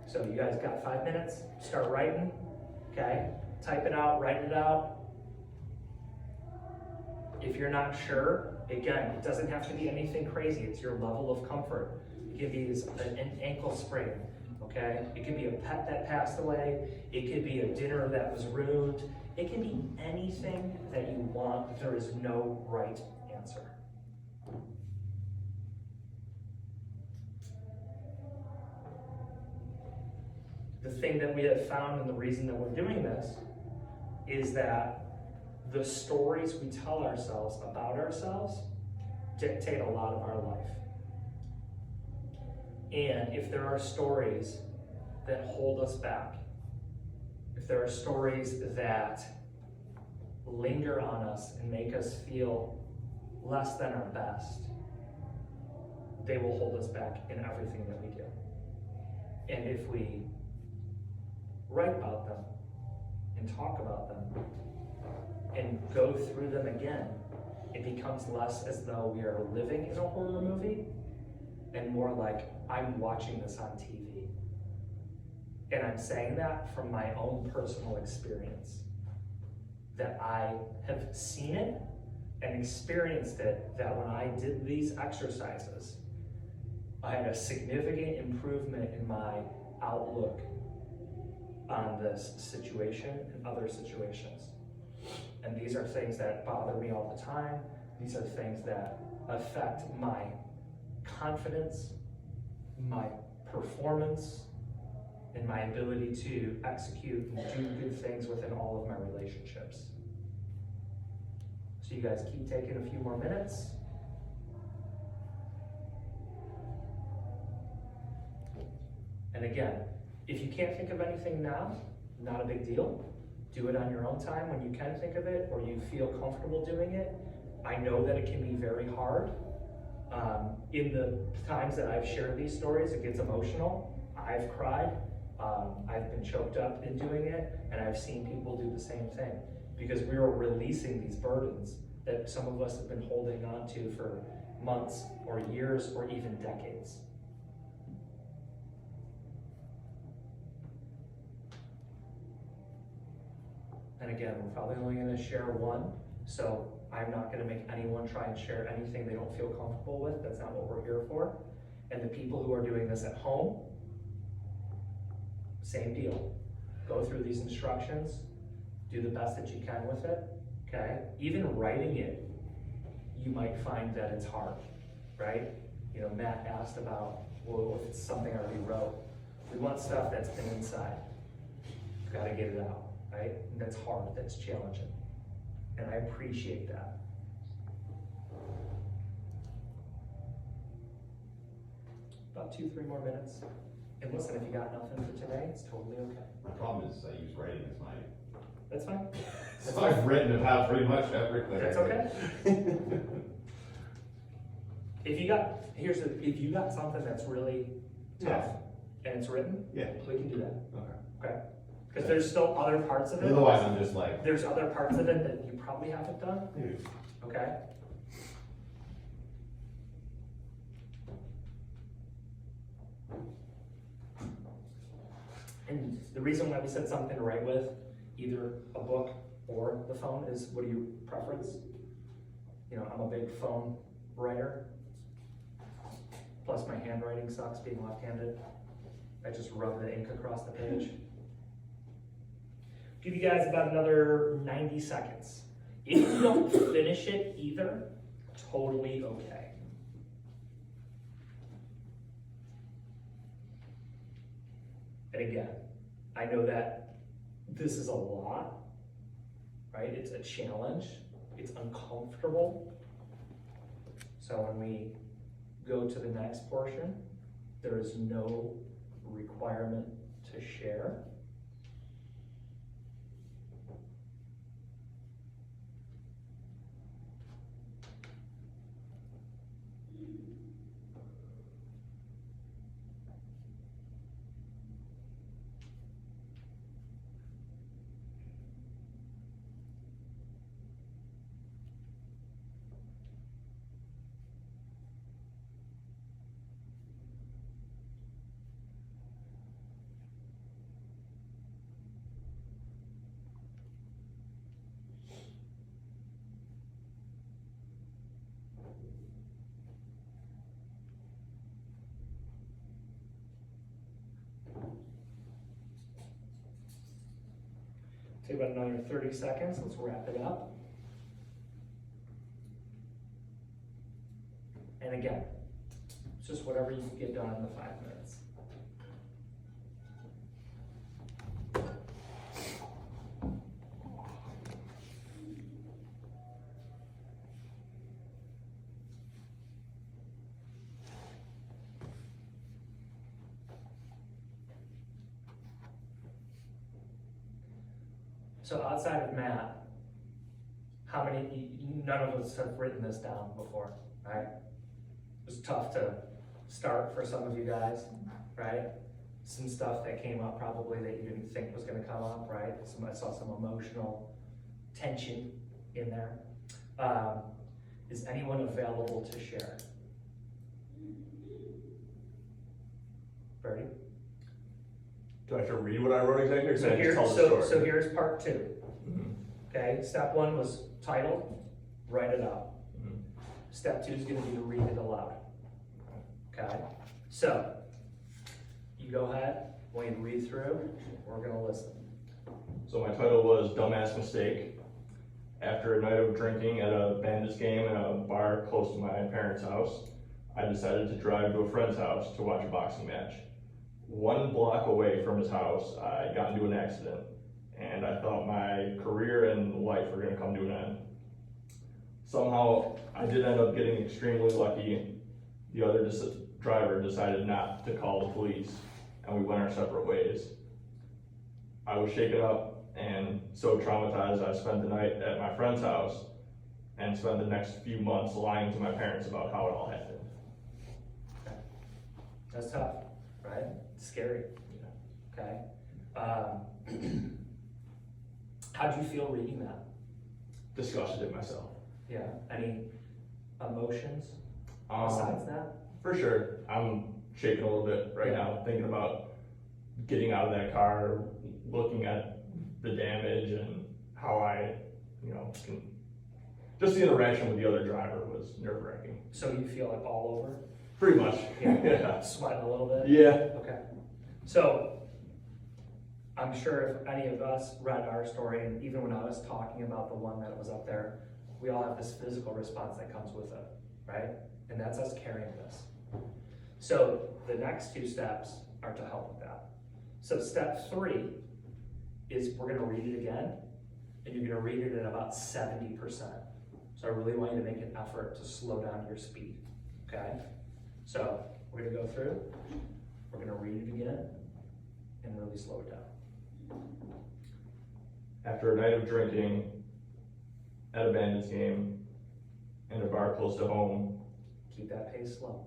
So you guys got 5 minutes, start writing, okay? Type it out, write it out. If you're not sure, again, it doesn't have to be anything crazy. It's your level of comfort. It could be an ankle sprain, okay? It could be a pet that passed away. It could be a dinner that was ruined. It can be anything that you want. There is no right answer. the thing that we have found and the reason that we're doing this is that the stories we tell ourselves about ourselves dictate a lot of our life. And if there are stories that hold us back, if there are stories that linger on us and make us feel less than our best, they will hold us back in everything that we do. And if we write about them and talk about them and go through them again, it becomes less as though we are living in a horror movie and more like I'm watching this on TV. And I'm saying that from my own personal experience, that I have seen it and experienced it, that when I did these exercises, I had a significant improvement in my outlook on this situation and other situations. And these are things that bother me all the time. These are things that affect my confidence, my performance, and my ability to execute and do good things within all of my relationships. So you guys keep taking a few more minutes. And again, if you can't think of anything now, not a big deal. Do it on your own time when you can think of it or you feel comfortable doing it. I know that it can be very hard. In the times that I've shared these stories, it gets emotional. I've cried. I've been choked up in doing it, and I've seen people do the same thing because we are releasing these burdens that some of us have been holding on to for months or years or even decades. And again, we're probably only going to share one, so I'm not going to make anyone try and share anything they don't feel comfortable with. That's not what we're here for. And the people who are doing this at home, same deal. Go through these instructions, do the best that you can with it, okay? Even writing it, you might find that it's hard, right? You know, Matt asked about, well, if it's something I already wrote. We want stuff that's been inside. You've got to get it out, right? And that's hard, that's challenging. And I appreciate that. About 2-3 more minutes. And listen, if you got nothing for today, it's totally okay. My problem is I use writing as my, That's fine. so I've written about pretty much everything. That's okay. If you got something that's really tough and it's written, Yeah. we can do that, Okay. okay? Because there's still other parts of it. Otherwise, I'm just like, There's other parts of it that you probably haven't done, dude. okay? And the reason why we said something to write with, either a book or the phone, is what do you preference? You know, I'm a big phone writer. Plus my handwriting sucks being left-handed. I just rub the ink across the page. Give you guys about another 90 seconds. If you don't finish it either, totally okay. And again, I know that this is a lot, right? It's a challenge, it's uncomfortable. So when we go to the next portion, there is no requirement to share. Take about another 30 seconds, let's wrap it up. And again, it's just whatever you can get done in the 5 minutes. So outside of Matt, how many, none of us have written this down before, right? It was tough to start for some of you guys, right? Some stuff that came up probably that you didn't think was gonna come up, right? I saw some emotional tension in there. Is anyone available to share? Birdie? Do I have to read what I wrote exactly, or So can I just tell the story? so here's part two. Mhm. Okay, step one was titled, write it out. Mhm. Step two is gonna be to read it aloud. Okay, so you go ahead, I want you to read through, we're gonna listen. So my title was Dumbass Mistake. After a night of drinking at a Bandits game in a bar close to my parents' house, I decided to drive to a friend's house to watch a boxing match. 1 block away from his house, I got into an accident, and I thought my career and life were gonna come to an end. Somehow, I did end up getting extremely lucky. The other driver decided not to call the police, and we went our separate ways. I was shaken up and so traumatized, I spent the night at my friend's house and spent the next few months lying to my parents about how it all happened. That's tough, right? It's scary, okay? How'd you feel reading that? Disgusted at myself. Yeah, any emotions besides that? For sure, I'm shaking a little bit right Yeah. now, thinking about getting out of that car, looking at the damage and how I, just the interaction with the other driver was nerve-wracking. So you feel like all over? Pretty much. Yeah. Yeah. Sweating a little bit? Yeah. Okay. So, I'm sure if any of us read our story, and even when I was talking about the one that was up there, we all have this physical response that comes with it, right? And that's us carrying this. So, the next 2 steps are to help with that. So, step 3 is we're gonna read it again, and you're gonna read it at about 70%. So I really want you to make an effort to slow down your speed, okay? So we're gonna go through, we're gonna read it again, and really slow it down. After a night of drinking at a Bandits game in a bar close to home, Keep that pace slow.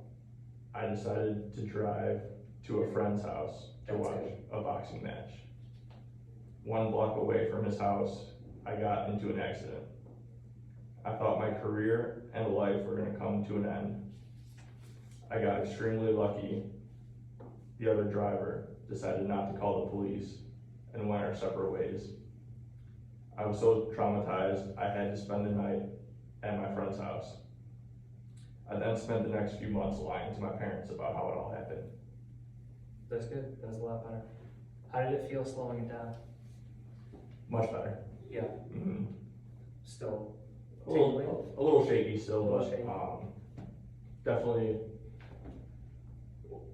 I decided to drive to a friend's house to That's watch it. a boxing match. 1 block away from his house, I got into an accident. I thought my career and life were gonna come to an end. I got extremely lucky. The other driver decided not to call the police and went our separate ways. I was so traumatized, I had to spend the night at my friend's house. I then spent the next few months lying to my parents about how it all happened. That's good, that's a lot better. How did it feel slowing it down? Much better. Yeah, Mhm. still A tingling? little shaky still, A little but shaky. definitely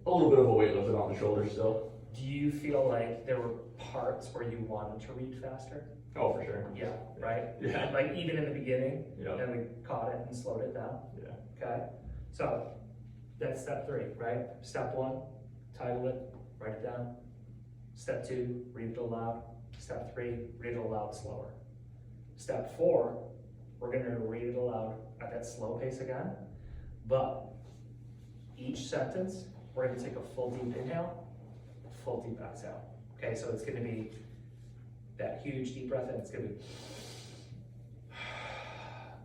a little bit of a weight lifted off the shoulders still. Do you feel like there were parts where you wanted to read faster? Oh, for sure. Yeah, right? Yeah. Like even in the beginning, Yeah. and we caught it and slowed it down? Yeah. Okay, so that's step 3, right? Step 1, title it, write it down. Step 2, read it aloud. Step 3, read it aloud slower. Step 4, we're gonna read it aloud at that slow pace again, but each sentence, we're gonna take a full deep inhale, full deep exhale. Okay, so it's gonna be that huge deep breath in, it's gonna be,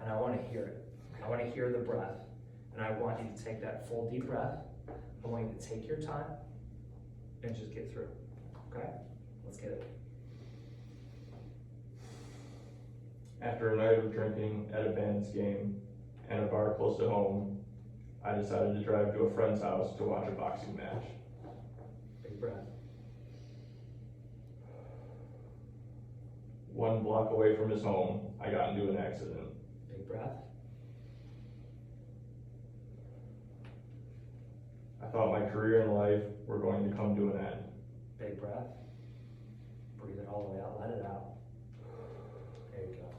and I wanna hear it. I wanna hear the breath, and I want you to take that full deep breath. I want you to take your time and just get through, okay? Let's get it. After a night of drinking at a Bandits game and a bar close to home, I decided to drive to a friend's house to watch a boxing match. Big breath. 1 block away from his home, I got into an accident. Big breath. I thought my career and life were going to come to an end. Big breath. Breathe it all the way out, let it out. There you go.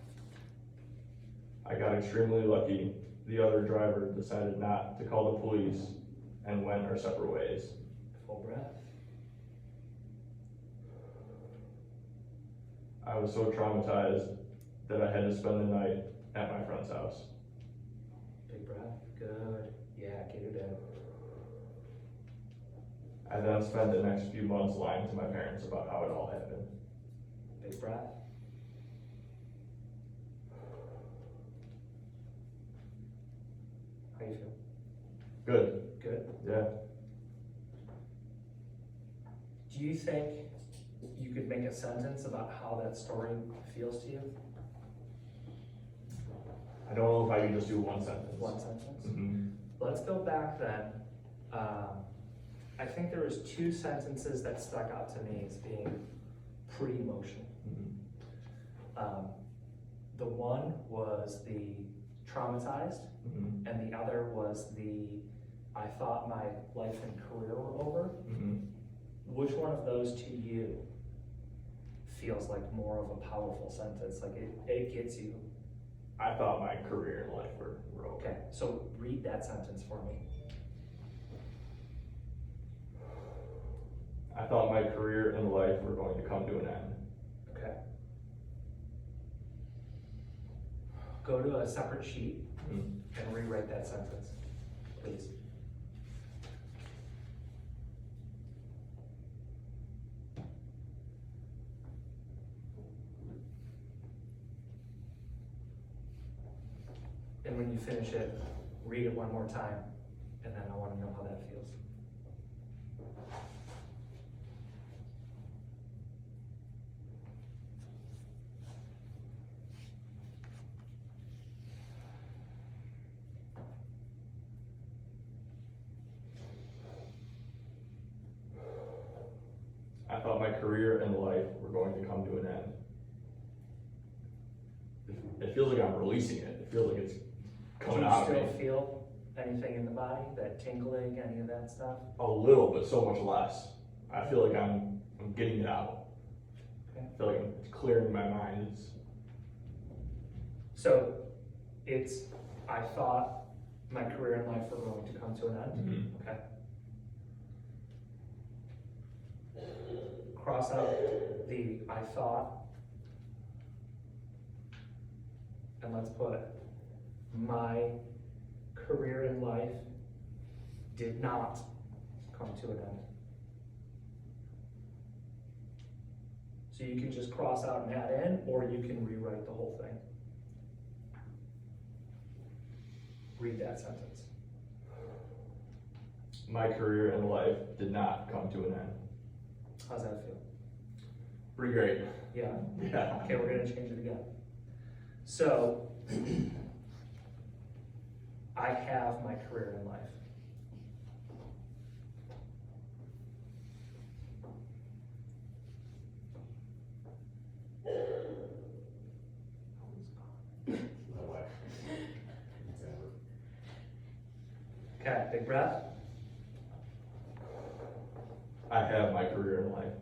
I got extremely lucky. The other driver decided not to call the police and went our separate ways. Full breath. I was so traumatized that I had to spend the night at my friend's house. Big breath. Good. Yeah, get it in. I then spent the next few months lying to my parents about how it all happened. Big breath. How you feel? Good. Good. Yeah. Do you think you could make a sentence about how that story feels to you? I don't know if I can just do one sentence. One sentence? Mhm. Let's go back then. I think there was 2 sentences that stuck out to me as being pretty emotional. Mhm. The one was the traumatized, Mhm. and the other was the I thought my life and career were over. Mhm. Which one of those to you feels like more of a powerful sentence? Like it gets you. I thought my career and life were over. Okay, so read that sentence for me. I thought my career and life were going to come to an end. Okay. Go to a separate sheet Mhm. and rewrite that sentence, please. And when you finish it, read it one more time, and then I want to know how that feels. I thought my career and life were going to come to an end. It feels like I'm releasing it. It feels like it's coming out Do of you me. still feel anything in the body, that tingling, any of that stuff? A little, but so much less. I feel like I'm getting it out. Okay. I feel like it's clearing my mind. So it's, I thought my career and life were going to come to an end. Mhm. Okay. Cross out the I thought, and let's put my career and life did not come to an end. So you can just cross out and add in, or you can rewrite the whole thing. Read that sentence. My career and life did not come to an end. How's that feel? Pretty great. Yeah. Yeah. Okay, we're gonna change it again. So, I have my career in life. No way. Okay, big breath. I have my career in life.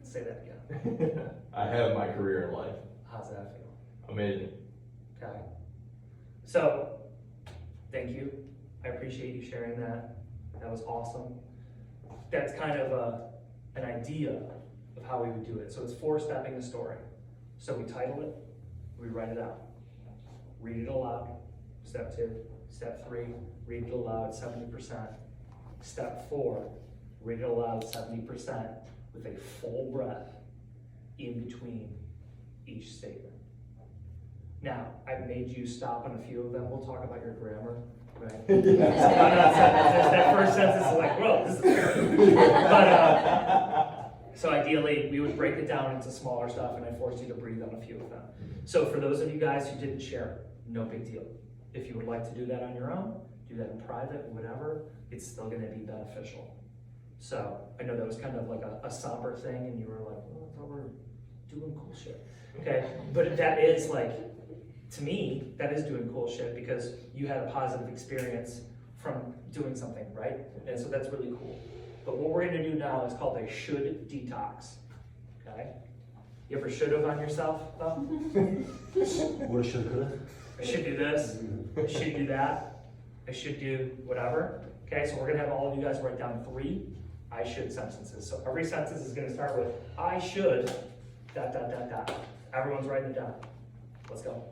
Say that again. I have my career in life. How's that feel? Amazing. Okay. So, thank you. I appreciate you sharing that. That was awesome. That's kind of an idea of how we would do it. So it's 4-stepping the story. So we title it, we write it out. Read it aloud, step 2. Step 3, read it aloud 70%. Step 4, read it aloud 70% with a full breath in between each statement. Now, I've made you stop on a few of them. We'll talk about your grammar, right? That first sentence is like, whoa, this is terrible. But, so ideally, we would break it down into smaller stuff, and I forced you to breathe on a few of them. So for those of you guys who didn't share, no big deal. If you would like to do that on your own, do that in private, whatever, it's still gonna be beneficial. So I know that was kind of like a somber thing, and you were like, well, I thought we were doing cool shit. Okay, but that is like, to me, that is doing cool shit because you had a positive experience from doing something, right? And so that's really cool. But what we're gonna do now is called a should detox, okay? You ever should have on yourself, though? What should coulda? I should do this, I should do that, I should do whatever. Okay, so we're gonna have all of you guys write down 3 I should sentences. So every sentence is gonna start with I should dot, dot, dot, dot. Everyone's writing it down. Let's go.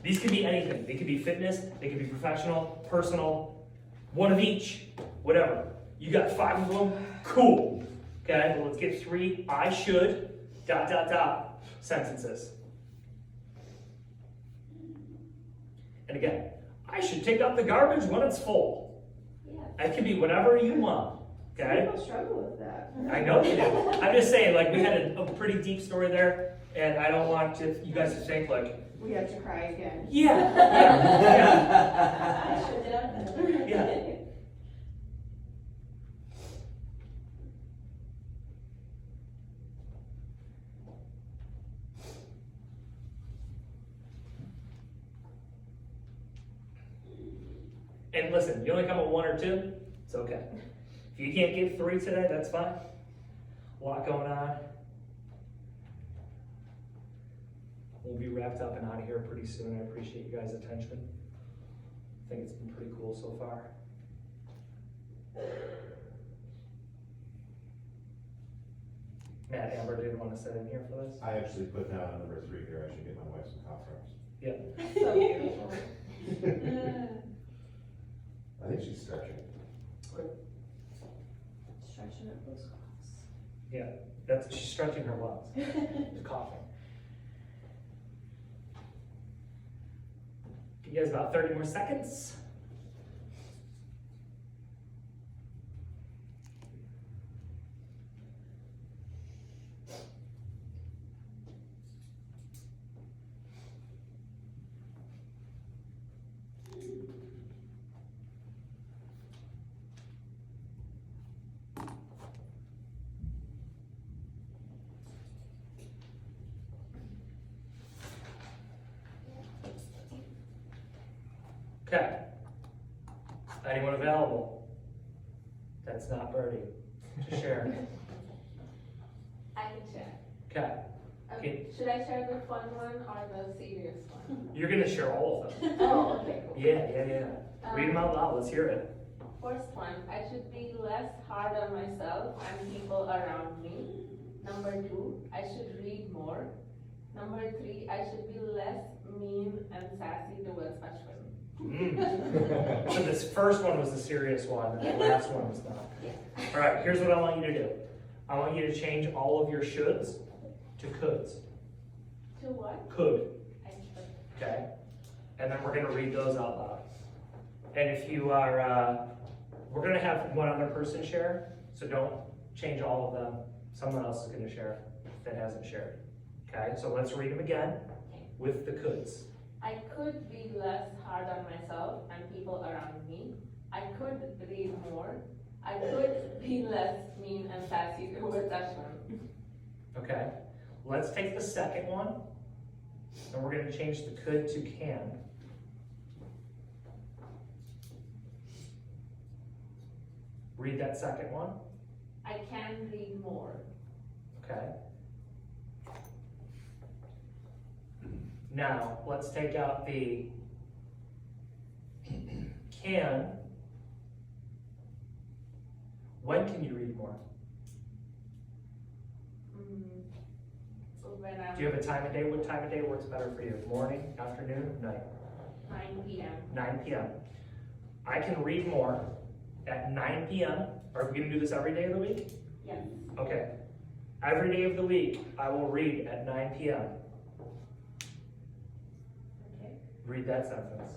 These could be anything. They could be fitness, they could be professional, personal, one of each, whatever. You got 5 of them, cool. Okay, well, let's get 3 I should, dot, dot, dot, sentences. And again, I should take out the garbage when it's full. Yeah. It can be whatever you want, okay? People struggle with that. I know you do. I'm just saying, like, we had a pretty deep story there, and I don't want you guys to think, like, We have to cry again. yeah, I should have. yeah, yeah. And listen, you only come with 1 or 2, it's okay. If you can't get 3 today, that's fine. A lot going on. We'll be wrapped up and out of here pretty soon. I appreciate you guys' attention. I think it's been pretty cool so far. Matt, Amber didn't want to sit in here for this. I actually put down number 3 here, I should get my wife some cough drops. Yeah. So beautiful. I think she's stretching. Stretching up those coughs. Yeah, she's stretching her lungs. She's coughing. Give you guys about 30 more seconds. Okay. Anyone available? That's not Birdie. To share. I can share. Okay. Okay. Should I share the fun one or the serious one? You're gonna share all of them. Oh, okay, cool. Yeah. Read them out loud. Let's hear it. First one, I should be less hard on myself and people around me. Number 2, I should read more. Number 3, I should be less mean and sassy towards Ashwin. So this first one was the serious one, and the last one was not. All right, here's what I want you to do. I want you to change all of your shoulds to coulds. To what? Could, I should. okay? And then we're gonna read those out loud. And if you are, we're gonna have one other person share, so don't change all of them. Someone else is gonna share that hasn't shared. Okay, so let's read them again with the coulds. I could be less hard on myself and people around me. I could read more. I could be less mean and sassy towards Ashwin. Okay, let's take the second one, and we're gonna change the could to can. Read that second one, I can read more. okay? Now, let's take out the can. When can you read more? So when I'm Do you have a time of day? What time of day works better for you? Morning, afternoon, night? 9 p.m. 9 p.m. I can read more at 9 p.m. Are we gonna do this every day of the week? Yes. Okay. Every day of the week, I will read at 9 p.m. Okay. Read that sentence.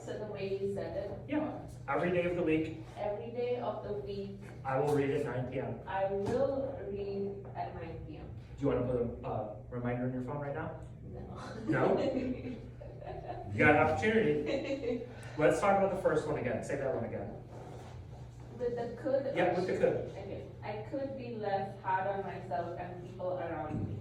So the way you said it. Yeah. Every day of the week, Every day of the week, I will read at 9 p.m. I will read at 9 p.m. Do you want to put a reminder on your phone right now? No. No? You got an opportunity. Let's talk about the first one again. Say that one again. With the could. Yeah, with the could. Okay. I could be less hard on myself and people around me.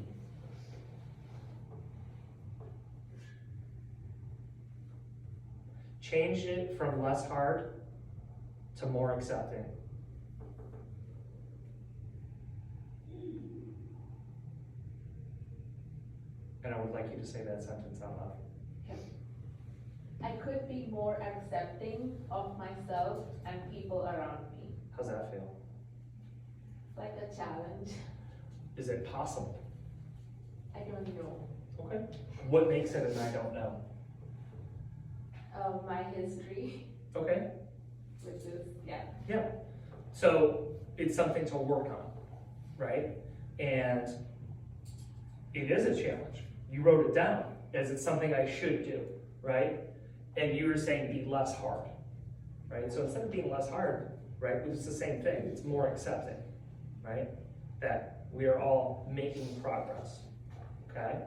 Change it from less hard to more accepting. And I would like you to say that sentence out loud. I could be more accepting of myself and people around me. How's that feel? Like a challenge. Is it possible? I don't know. Okay. What makes it an I don't know? My history, Okay. which is, yeah. Yeah. So it's something to work on, right? And it is a challenge. You wrote it down as it's something I should do, right? And you were saying be less hard, right? So instead of being less hard, right, it's the same thing. It's more accepting, right? That we are all making progress, okay?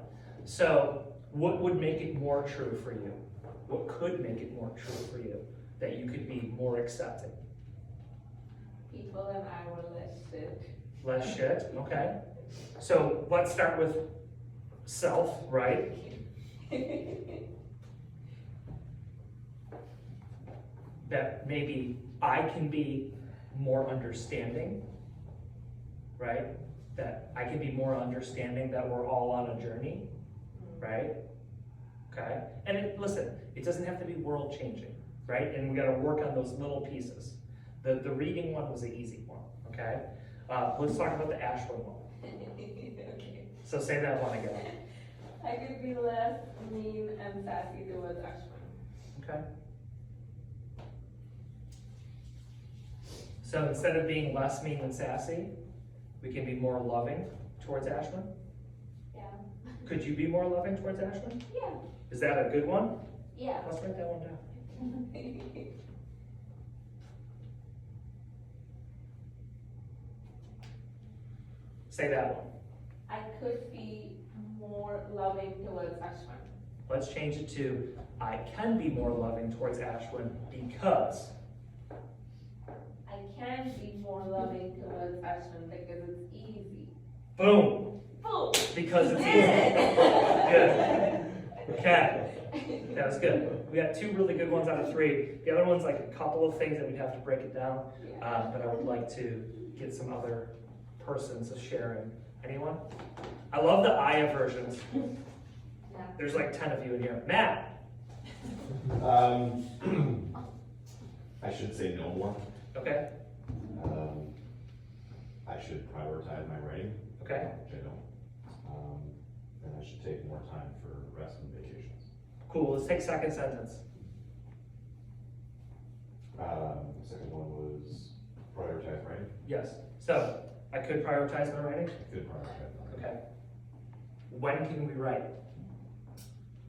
So what would make it more true for you? What could make it more true for you that you could be more accepting? People and I were less shit. Less shit, okay? So let's start with self, right? That maybe I can be more understanding, right? That I can be more understanding that we're all on a journey, right? Okay? And listen, it doesn't have to be world changing, right? And we gotta work on those little pieces. The reading one was the easy one, okay? Let's talk about the Ashland one. Okay. So say that one again, I could be less mean and sassy towards Ashwin. okay? So instead of being less mean and sassy, we can be more loving towards Ashland? Yeah. Could you be more loving towards Ashland? Yeah. Is that a good one? Yeah. Let's write that one down. Say that one. I could be more loving towards Ashwin. Let's change it to, I can be more loving towards Ashwin because. I can be more loving towards Ashwin because it's easy. Boom! Boom! Because it's easy. Good. Okay. That was good. We got 2 really good ones out of 3. The other one's like a couple of things that we'd have to break it down. But I would like to get some other persons of sharing. Anyone? I love the Aya versions. Yeah. There's like 10 of you in here. Matt. I should say no more. Okay. I should prioritize my writing, Okay. which I don't. And I should take more time for rest and vacations. Cool. Let's take second sentence. The second one was prioritize writing. Yes. So I could prioritize my writing. Good prioritize. Okay. When can we write?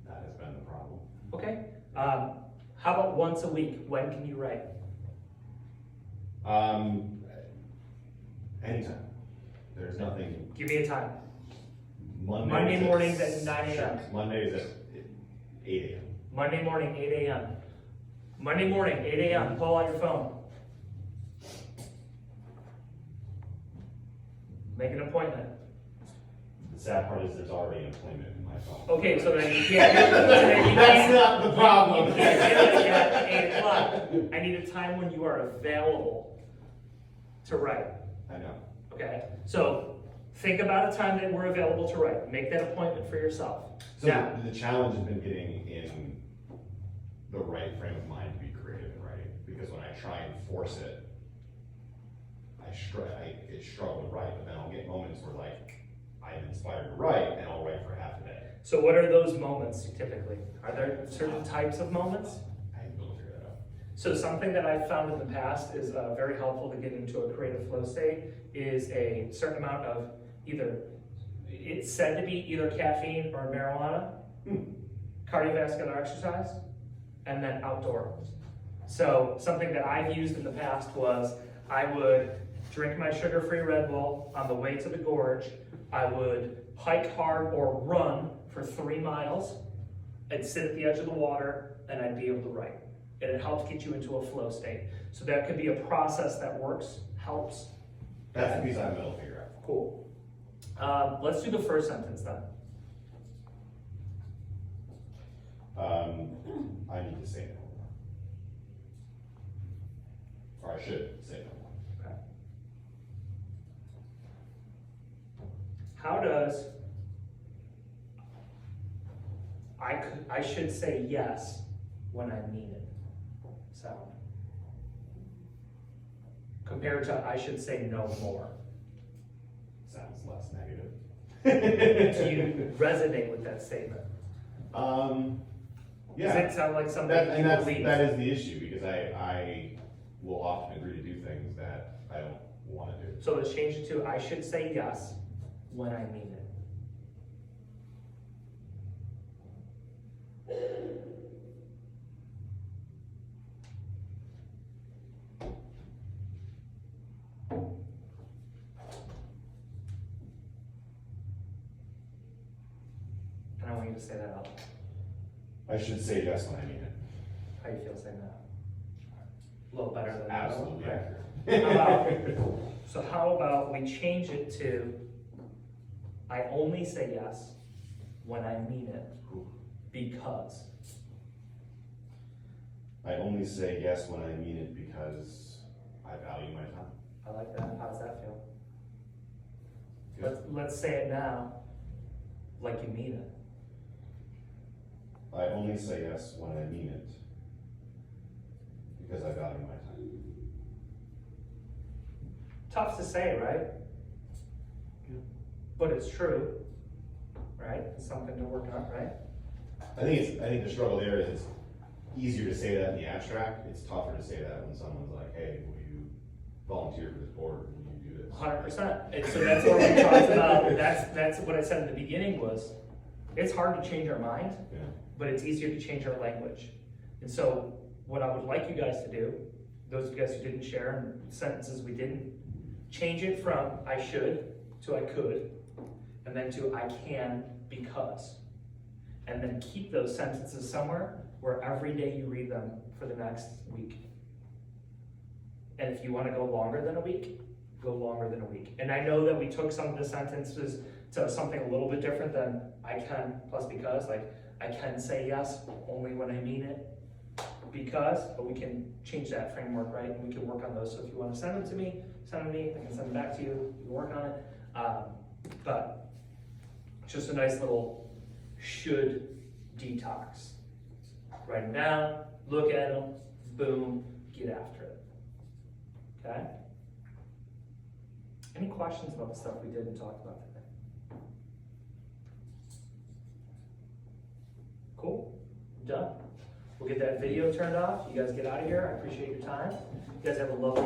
That has been the problem. Okay. How about once a week? When can you write? Anytime. There's nothing. Give me a time. Monday mornings at 9 a.m. Sure. Mondays at 8 a.m. Monday morning, 8 a.m. Monday morning, 8 a.m. Pull out your phone. Make an appointment. The sad part is there's already an appointment in my phone. Okay, so then you can't. That's not the problem. You can't do it at 8 o'clock. I need a time when you are available to write. I know. Okay? So think about a time that we're available to write. Make that appointment for yourself. So Now, the challenge has been getting in the right frame of mind to be creative in writing, because when I try and force it, I struggle to write, but then I'll get moments where like I'm inspired to write and I'll write for half a day. so what are those moments typically? Are there certain types of moments? I have to go figure that out. So something that I've found in the past is very helpful to get into a creative flow state is a certain amount of either, it's said to be either caffeine or marijuana, cardiovascular exercise, and then outdoor. So something that I've used in the past was I would drink my sugar-free Red Bull on the way to the gorge. I would hike hard or run for 3 miles. I'd sit at the edge of the water and I'd be able to write. And it helps get you into a flow state. So that could be a process that works, helps. That's the piece I'm able to figure out. Cool. Let's do the first sentence then. I need to say no more. Or I should say no more. Okay. How does I should say yes when I mean it sound? Compared to I should say no more. Sounds less negative. Do you resonate with that statement? Yeah. Does it sound like something That, and you that's, believe? that is the issue, because I will often agree to do things that I don't wanna do. So let's change it to, I should say yes when I mean it. And I want you to say that out loud. I should say yes when I mean it. How you feel saying that? A little better than that. Absolutely accurate. So how about we change it to, I only say yes when I mean it, because. I only say yes when I mean it because I value my time. I like that. How does that feel? Good. Let's say it now, like you mean it. I only say yes when I mean it because I value my time. Tough to say, right? But it's true, right? It's something to work on, right? I think the struggle there is it's easier to say that in the abstract. It's tougher to say that when someone's like, hey, will you volunteer for this board? Will you do this? 100%. And so that's what we talked about. That's what I said in the beginning was, it's hard to change our mind, Yeah. but it's easier to change our language. And so what I would like you guys to do, those of you guys who didn't share and sentences we didn't, change it from I should to I could, and then to I can because. And then keep those sentences somewhere where every day you read them for the next week. And if you want to go longer than a week, go longer than a week. And I know that we took some of the sentences to something a little bit different than I can plus because, like I can say yes only when I mean it because, but we can change that framework, right? And we can work on those. So if you want to send them to me, send them to me, I can send them back to you, you can work on it. But just a nice little should detox. Write them down, look at them, boom, get after it. Okay? Any questions about the stuff we did and talked about today? Cool? Done? We'll get that video turned off. You guys get out of here. I appreciate your time. You guys have a lovely